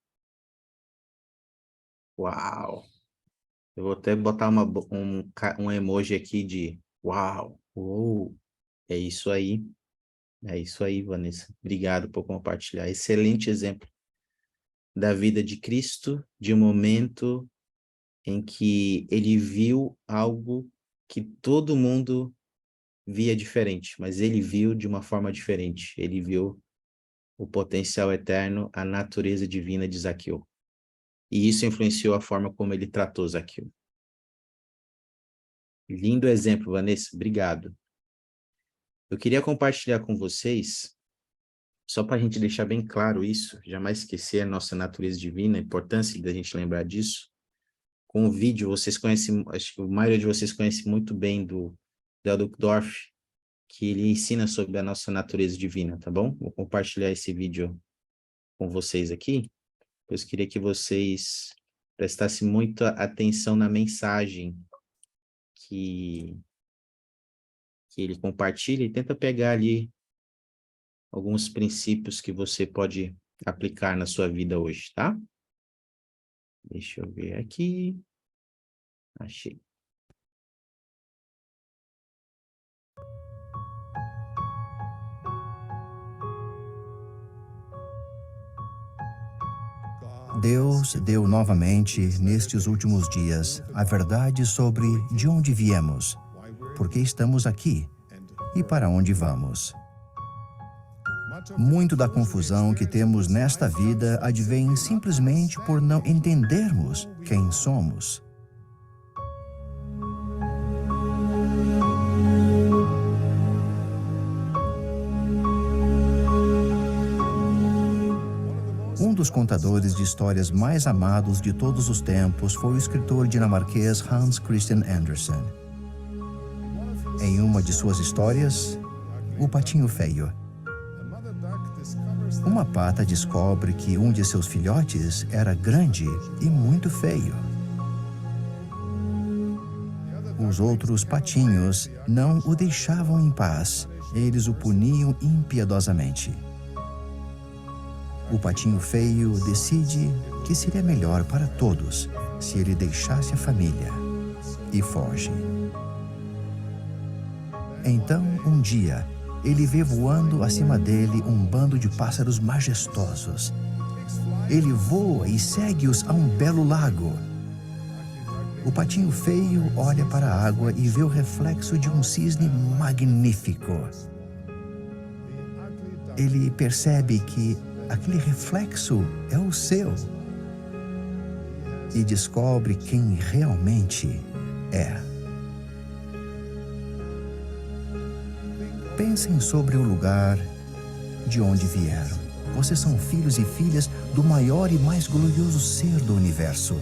Uau! Eu vou até botar um emoji aqui de uau! Uou! É isso aí. É isso aí, Vanessa. Obrigado por compartilhar. Excelente exemplo da vida de Cristo, de um momento em que ele viu algo que todo mundo via diferente, mas ele viu de uma forma diferente. Ele viu o potencial eterno, a natureza divina de Zaqueu. E isso influenciou a forma como ele tratou Zaqueu. Lindo exemplo, Vanessa. Obrigado. Eu queria compartilhar com vocês só para a gente deixar bem claro isso, jamais esquecer a nossa natureza divina, a importância da gente lembrar disso. Com o vídeo, vocês conhecem, acho que a maioria de vocês conhece muito bem do Dietrich Dorff, que ele ensina sobre a nossa natureza divina, tá bom? Vou compartilhar esse vídeo com vocês aqui. Eu queria que vocês prestassem muita atenção na mensagem que ele compartilha e tenta pegar ali alguns princípios que você pode aplicar na sua vida hoje, tá? Deixa eu ver aqui. Achei. Deus deu novamente, nestes últimos dias, a verdade sobre de onde viemos, por que estamos aqui e para onde vamos. Muito da confusão que temos nesta vida advém simplesmente por não entendermos quem somos. Um dos contadores de histórias mais amados de todos os tempos foi o escritor dinamarquês Hans Christian Andersen. Em uma de suas histórias, O Patinho Feio, uma pata descobre que um de seus filhotes era grande e muito feio. Os outros patinhos não o deixavam em paz, eles o puniam impiedosamente. O patinho feio decide que seria melhor para todos se ele deixasse a família e foge. Então, um dia, ele vê voando acima dele um bando de pássaros majestosos. Ele voa e segue-os a um belo lago. O patinho feio olha para a água e vê o reflexo de um cisne magnífico. Ele percebe que aquele reflexo é o seu e descobre quem realmente é. Pensem sobre o lugar de onde vieram. Vocês são filhos e filhas do maior e mais glorioso ser do universo.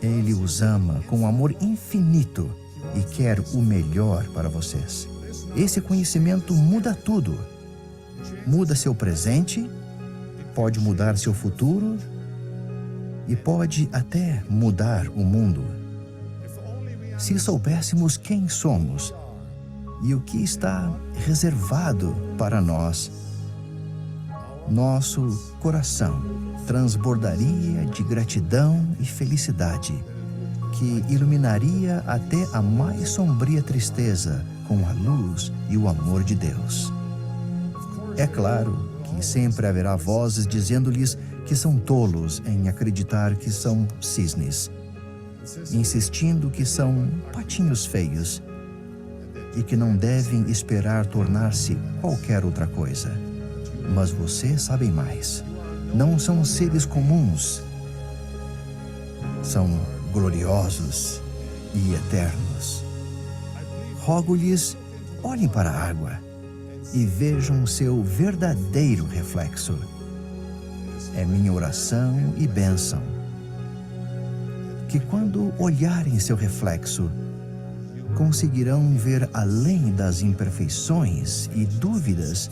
Ele os ama com um amor infinito e quer o melhor para vocês. Esse conhecimento muda tudo. Muda seu presente, pode mudar seu futuro e pode até mudar o mundo. Se soubéssemos quem somos e o que está reservado para nós, nosso coração transbordaria de gratidão e felicidade, que iluminaria até a mais sombria tristeza com a luz e o amor de Deus. É claro que sempre haverá vozes dizendo-lhes que são tolos em acreditar que são cisnes, insistindo que são patinhos feios e que não devem esperar tornar-se qualquer outra coisa. Mas vocês sabem mais. Não são seres comuns. São gloriosos e eternos. Rogo-lhes, olhem para a água e vejam seu verdadeiro reflexo. É minha oração e bênção que quando olharem seu reflexo, conseguirão ver além das imperfeições e dúvidas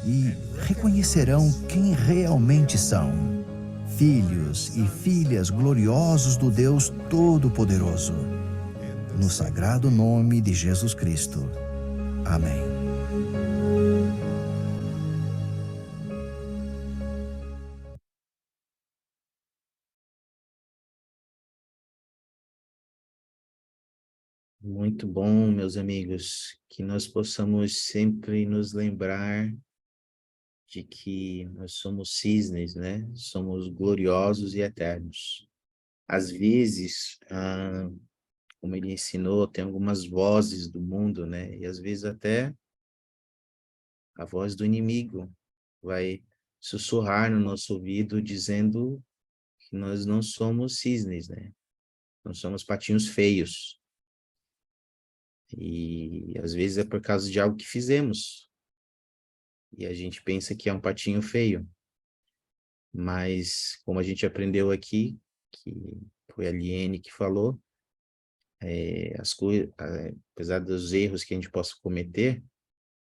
e reconhecerão quem realmente são, filhos e filhas gloriosos do Deus Todo-Poderoso. No sagrado nome de Jesus Cristo. Amém. Muito bom, meus amigos, que nós possamos sempre nos lembrar de que nós somos cisnes, né? Somos gloriosos e eternos. Às vezes, como ele ensinou, tem algumas vozes do mundo, né? E às vezes até a voz do inimigo vai sussurrar no nosso ouvido dizendo que nós não somos cisnes, né? Não somos patinhos feios. E às vezes é por causa de algo que fizemos. E a gente pensa que é um patinho feio. Mas, como a gente aprendeu aqui, que foi a Liene que falou, as coisas, apesar dos erros que a gente possa cometer,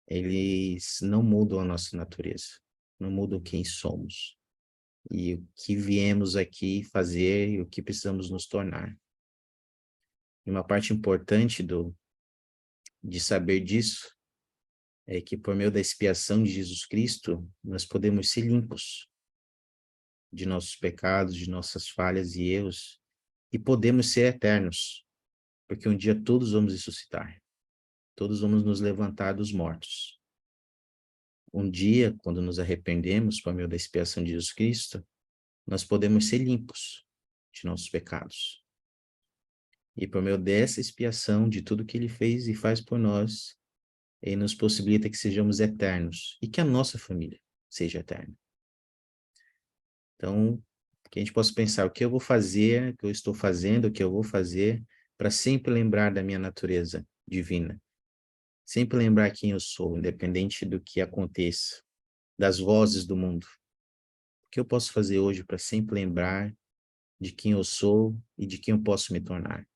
eles não mudam a nossa natureza, não mudam quem somos e o que viemos aqui fazer e o que precisamos nos tornar. E uma parte importante de saber disso é que por meio da expiação de Jesus Cristo, nós podemos ser limpos de nossos pecados, de nossas falhas e erros, e podemos ser eternos, porque um dia todos vamos ressuscitar, todos vamos nos levantar dos mortos. Um dia, quando nos arrependemos por meio da expiação de Jesus Cristo, nós podemos ser limpos de nossos pecados. E por meio dessa expiação de tudo que ele fez e faz por nós, ele nos possibilita que sejamos eternos e que a nossa família seja eterna. Então, que a gente possa pensar o que eu vou fazer, o que eu estou fazendo, o que eu vou fazer, para sempre lembrar da minha natureza divina. Sempre lembrar quem eu sou, independente do que aconteça, das vozes do mundo. O que eu posso fazer hoje para sempre lembrar de quem eu sou e de quem eu posso me tornar?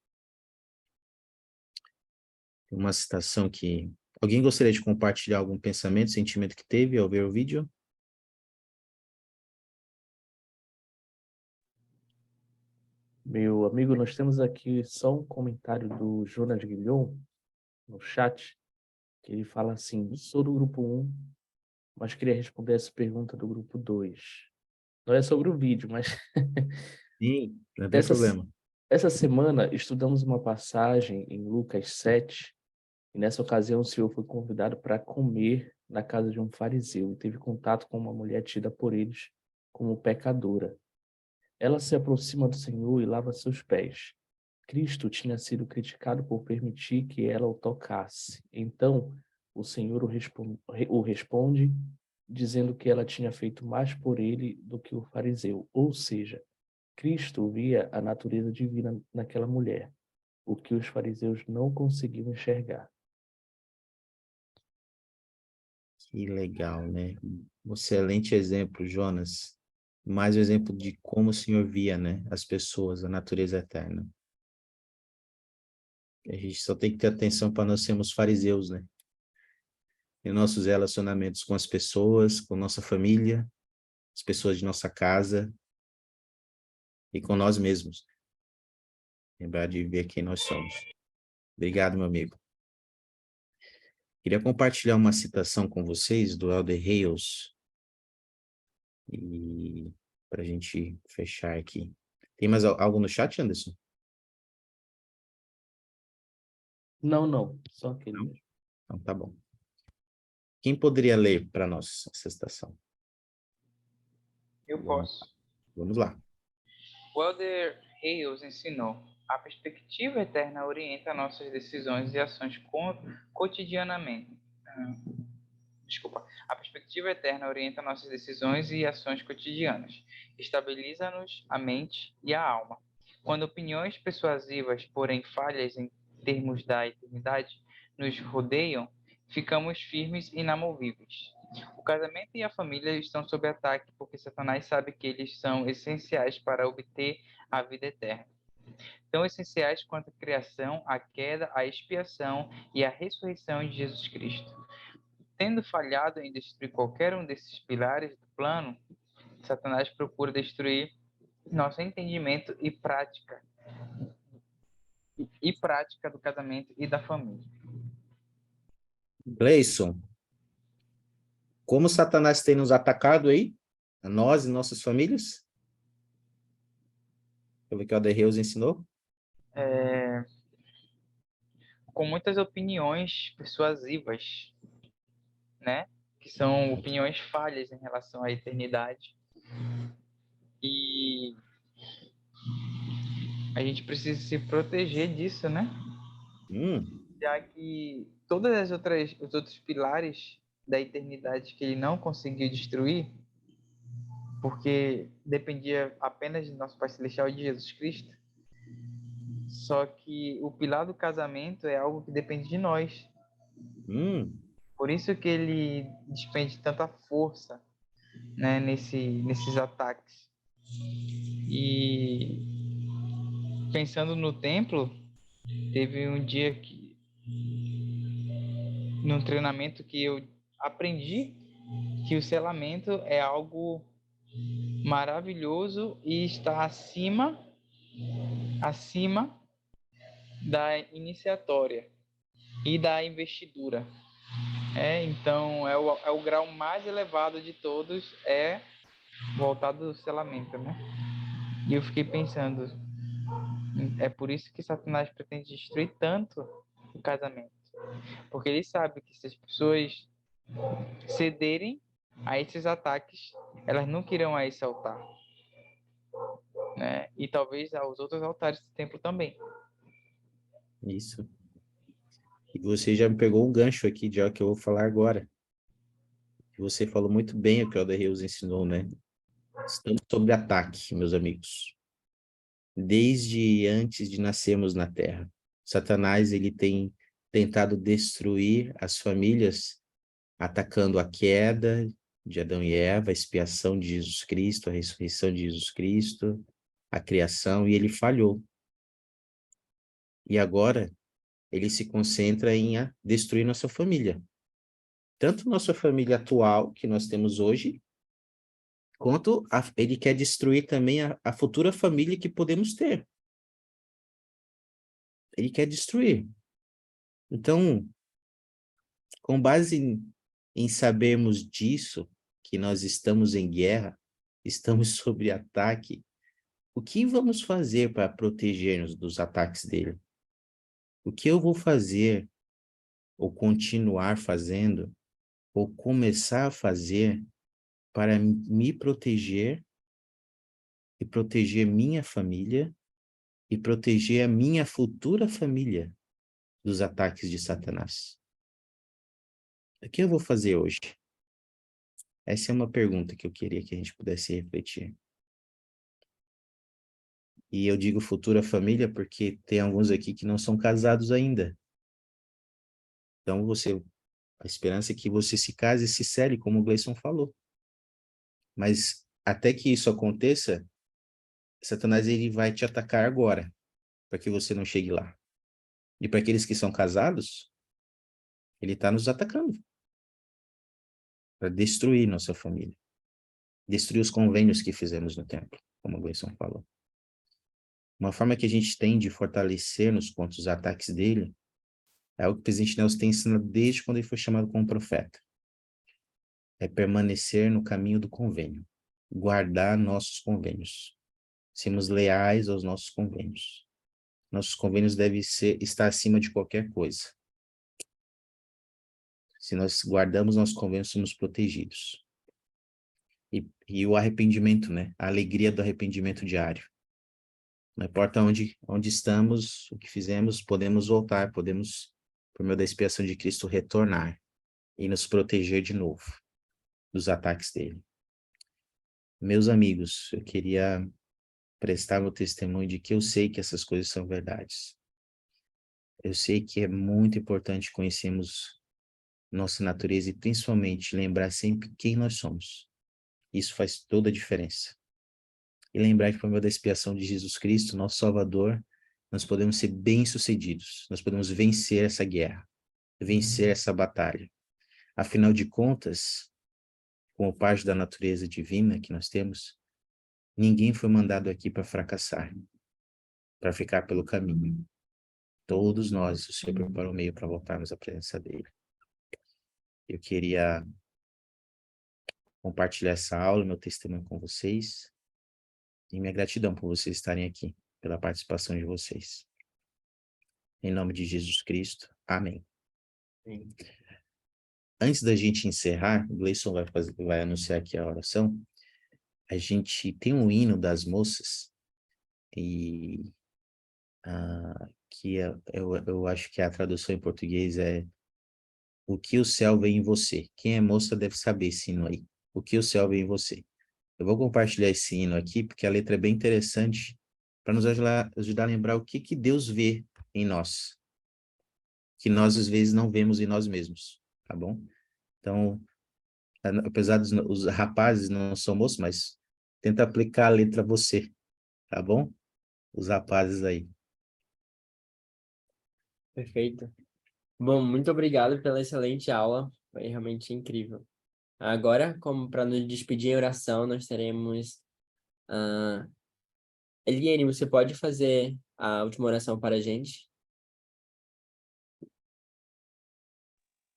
Tem uma citação que... Alguém gostaria de compartilhar algum pensamento, sentimento que teve ao ver o vídeo? Meu amigo, nós temos aqui só um comentário do Jonas Guilhom no chat, que ele fala assim: sou do grupo 1, mas queria responder essa pergunta do grupo 2. Não é sobre o vídeo, mas Sim, não tem problema. essa semana estudamos uma passagem em Lucas 7, e nessa ocasião o Senhor foi convidado para comer na casa de um fariseu e teve contato com uma mulher tida por eles como pecadora. Ela se aproxima do Senhor e lava seus pés. Cristo tinha sido criticado por permitir que ela o tocasse. Então, o Senhor o responde, dizendo que ela tinha feito mais por ele do que o fariseu. Ou seja, Cristo via a natureza divina naquela mulher, o que os fariseus não conseguiam enxergar. Que legal, né? Um excelente exemplo, Jonas. Mais um exemplo de como o Senhor via, né, as pessoas, a natureza eterna. A gente só tem que ter atenção para nós sermos fariseus, né? Em nossos relacionamentos com as pessoas, com nossa família, as pessoas de nossa casa e com nós mesmos. Lembrar de ver quem nós somos. Obrigado, meu amigo. Queria compartilhar uma citação com vocês do Elder Hales. E para a gente fechar aqui. Tem mais algo no chat, Anderson? Não, só aquele Não? mesmo. Então tá bom. Quem poderia ler para nós essa citação? Eu posso. Vamos lá. O Elder Hales ensinou: a perspectiva eterna orienta nossas decisões e ações cotidianamente. A perspectiva eterna orienta nossas decisões e ações cotidianas. Estabiliza-nos a mente e a alma. Quando opiniões persuasivas, porém falhas em termos da eternidade, nos rodeiam, ficamos firmes e inamovíveis. O casamento e a família estão sob ataque porque Satanás sabe que eles são essenciais para obter a vida eterna. Tão essenciais quanto a criação, a queda, a expiação e a ressurreição de Jesus Cristo. Tendo falhado em destruir qualquer um desses pilares do plano, Satanás procura destruir nosso entendimento e prática do casamento e da família. Gleison, como Satanás tem nos atacado aí? A nós e nossas famílias? Pelo que o Elder Hales ensinou? Com muitas opiniões persuasivas, né? Que são opiniões falhas em relação à eternidade. E a gente precisa se proteger disso, né? Já que os outros pilares da eternidade que ele não conseguiu destruir, porque dependia apenas de nosso Pai Celestial e de Jesus Cristo. Só que o pilar do casamento é algo que depende de nós. Por isso que ele despende tanta força, né, nesses ataques. E pensando no templo, teve um dia que, num treinamento, que eu aprendi que o selamento é algo maravilhoso e está acima da iniciatória e da investidura. Então, é o grau mais elevado de todos, é voltado do selamento, né? E eu fiquei pensando, é por isso que Satanás pretende destruir tanto o casamento. Porque ele sabe que se as pessoas cederem a esses ataques, elas nunca irão a esse altar, né? E talvez aos outros altares do templo também. Isso. E você já me pegou um gancho aqui, já que eu vou falar agora. Você falou muito bem o que o Elder Reus ensinou, né? Estamos sob ataque, meus amigos. Desde antes de nascermos na Terra. Satanás, ele tem tentado destruir as famílias, atacando a queda de Adão e Eva, a expiação de Jesus Cristo, a ressurreição de Jesus Cristo, a criação, e ele falhou. E agora, ele se concentra em destruir nossa família. Tanto nossa família atual, que nós temos hoje, quanto ele quer destruir também a futura família que podemos ter. Ele quer destruir. Então, com base em sabermos disso, que nós estamos em guerra, estamos sob ataque, o que vamos fazer para proteger-nos dos ataques dele? O que eu vou fazer, ou continuar fazendo, ou começar a fazer para me proteger e proteger minha família e proteger a minha futura família dos ataques de Satanás? O que eu vou fazer hoje? Essa é uma pergunta que eu queria que a gente pudesse refletir. E eu digo futura família porque tem alguns aqui que não são casados ainda. Então, a esperança é que você se case e se cele, como o Gleison falou. Mas até que isso aconteça, Satanás ele vai te atacar agora, para que você não chegue lá. E para aqueles que são casados, ele está nos atacando para destruir nossa família, destruir os convênios que fizemos no templo, como o Gleison falou. Uma forma que a gente tem de fortalecer-nos contra os ataques dele é o que o presidente Nelson tem ensinado desde quando ele foi chamado como profeta. É permanecer no caminho do convênio, guardar nossos convênios, sermos leais aos nossos convênios. Nossos convênios devem estar acima de qualquer coisa. Se nós guardamos nossos convênios, somos protegidos. E o arrependimento, né? A alegria do arrependimento diário. Não importa onde estamos, o que fizemos, podemos voltar, podemos, por meio da expiação de Cristo, retornar e nos proteger de novo dos ataques dele. Meus amigos, eu queria prestar meu testemunho de que eu sei que essas coisas são verdades. Eu sei que é muito importante conhecermos nossa natureza e principalmente lembrar sempre quem nós somos. Isso faz toda a diferença. E lembrar que por meio da expiação de Jesus Cristo, nosso Salvador, nós podemos ser bem-sucedidos, nós podemos vencer essa guerra, vencer essa batalha. Afinal de contas, como parte da natureza divina que nós temos, ninguém foi mandado aqui para fracassar, para ficar pelo caminho. Todos nós, o Senhor preparou o meio para voltarmos à presença dele. Eu queria compartilhar essa aula, meu testemunho com vocês, e minha gratidão por vocês estarem aqui, pela participação de vocês. Em nome de Jesus Cristo, amém. Antes da gente encerrar, o Gleison vai anunciar aqui a oração. A gente tem um hino das moças, e que eu acho que a tradução em português é O que o céu vê em você. Quem é moça deve saber esse hino aí. O que o céu vê em você. Eu vou compartilhar esse hino aqui, porque a letra é bem interessante, para nos ajudar a lembrar o que Deus vê em nós, que nós às vezes não vemos em nós mesmos. tá bom? Então, apesar dos os rapazes não são moços, mas tenta aplicar a letra você, tá bom? Os rapazes aí. Perfeito. Bom, muito obrigado pela excelente aula. Foi realmente incrível. Agora, como para nos despedir em oração, nós teremos. Eliane, você pode fazer a última oração para a gente?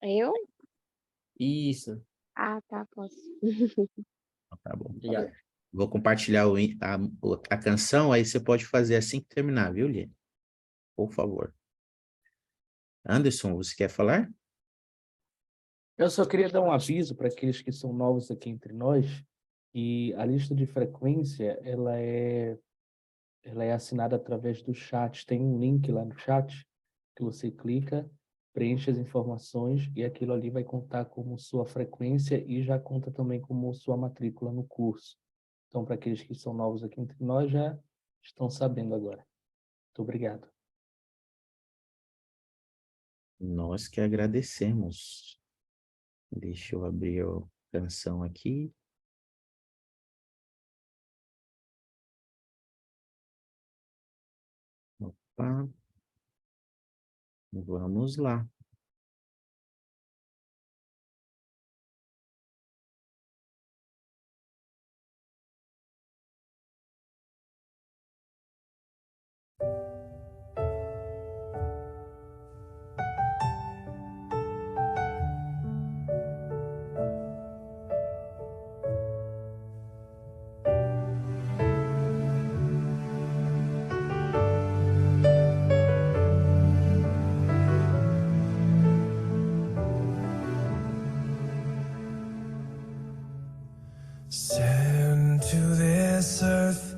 Eu? Isso. Ah, tá, posso. Tá bom. Obrigado. Vou compartilhar a canção, aí você pode fazer assim que terminar, viu, Liane? Por favor. Anderson, você quer falar? Eu só queria dar um aviso para aqueles que são novos aqui entre nós, que a lista de frequência, ela é assinada através do chat. Tem um link lá no chat que você clica, preenche as informações e aquilo ali vai contar como sua frequência e já conta também como sua matrícula no curso. Então, para aqueles que são novos aqui entre nós, já estão sabendo agora. Muito obrigado. Nós que agradecemos. Deixa eu abrir a canção aqui. Opa. Vamos lá. Sent to this earth,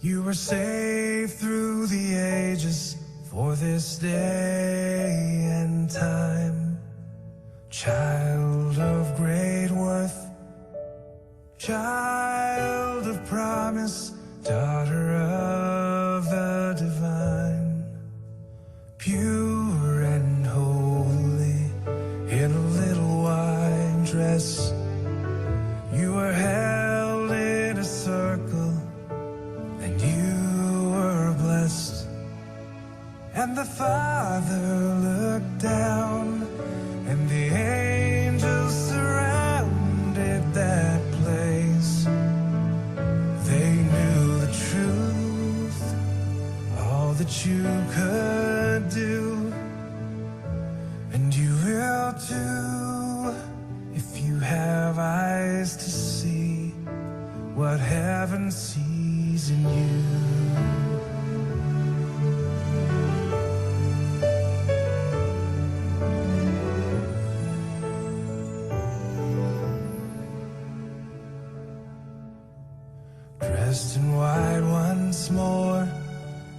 you were saved through the ages for this day and time. Child of great worth, child of promise, daughter of the divine, pure and holy in a little white dress. You were held in a circle, and you were blessed. And the Father looked down, and the angels surrounded that place. They knew the truth, all that you could do, and you will too, if you have eyes to see what heaven sees in you. Dressed in white once more,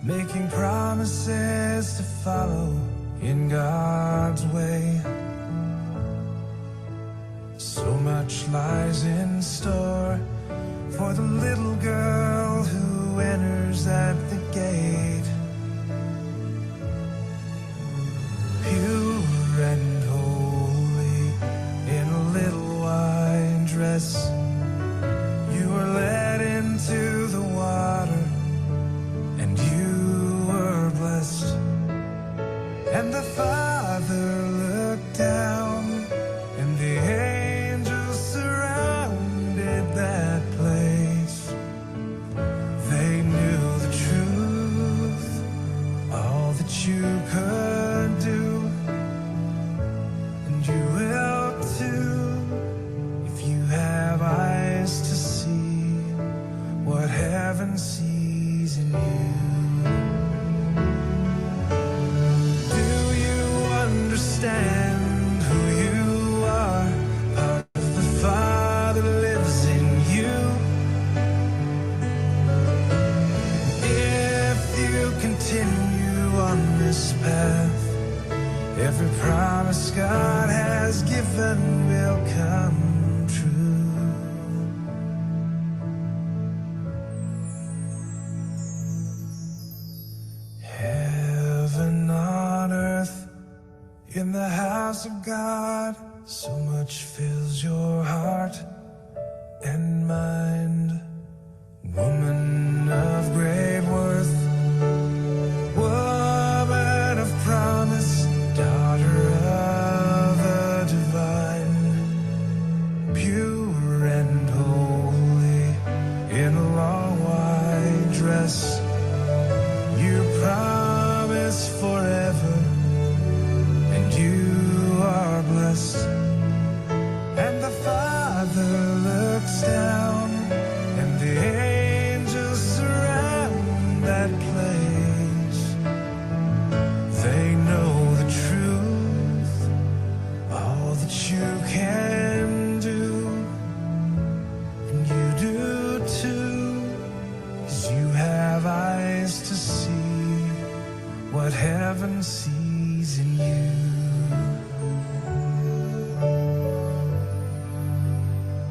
making promises to follow in God's way. So much lies in store for the little girl who enters at the gate. Pure and holy in a little white dress, you were led into the water, and you were blessed. And the Father looked down, and the angels surrounded that place. They knew the truth, all that you could do, and you will too, if you have eyes to see what heaven sees in you. Do you understand who you are? Part of the Father lives in you. If you continue on this path, every promise God has given will come true. Heaven on earth, in the house of God. much fills your heart and mind. Woman of great worth, woman of promise, daughter of the divine, pure and holy, in a long white dress, you promise forever, and you are blessed. And the Father looks down, and the angels surround that place. They know the truth, all that you can do, and you do too, 'cause you have eyes to see what heaven sees in you.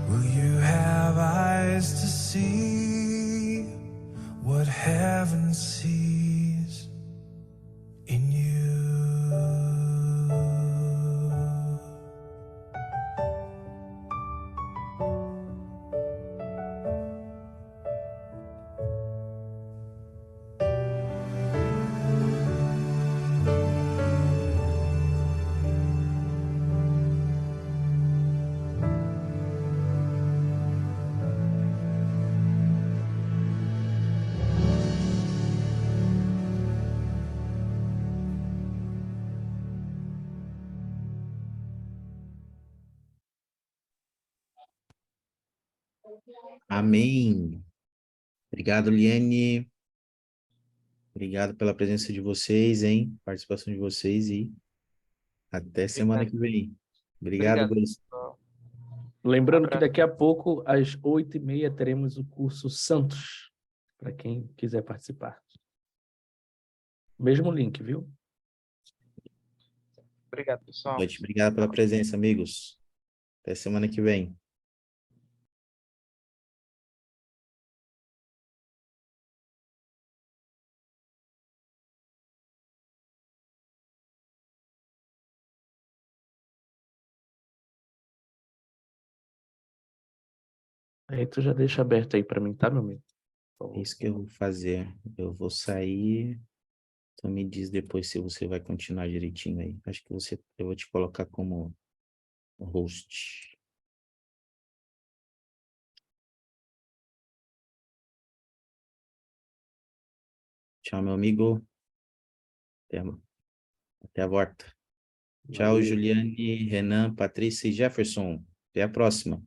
Will you have eyes to see what heaven sees in you? Amém. Obrigado, Liane. Obrigado pela presença de vocês, hein? Participação de vocês e até semana que vem. Obrigado, Obrigado, Gus. pessoal. Lembrando que Abraço. daqui a pouco, às 8h30, teremos o curso Santos, para quem quiser participar. Mesmo link, viu? Obrigado, pessoal. Noite. Obrigado pela presença, amigos. Até semana que vem. Aí tu já deixa aberto aí para mim, tá, meu amigo? Por É favor. isso que eu vou fazer. Eu vou sair. Tu me diz depois se você vai continuar direitinho aí. Acho que eu vou te colocar como host. Tchau, meu amigo. Até a volta. Tchau, Valeu. Juliane, Renan, Patrícia e Jefferson. Até a próxima.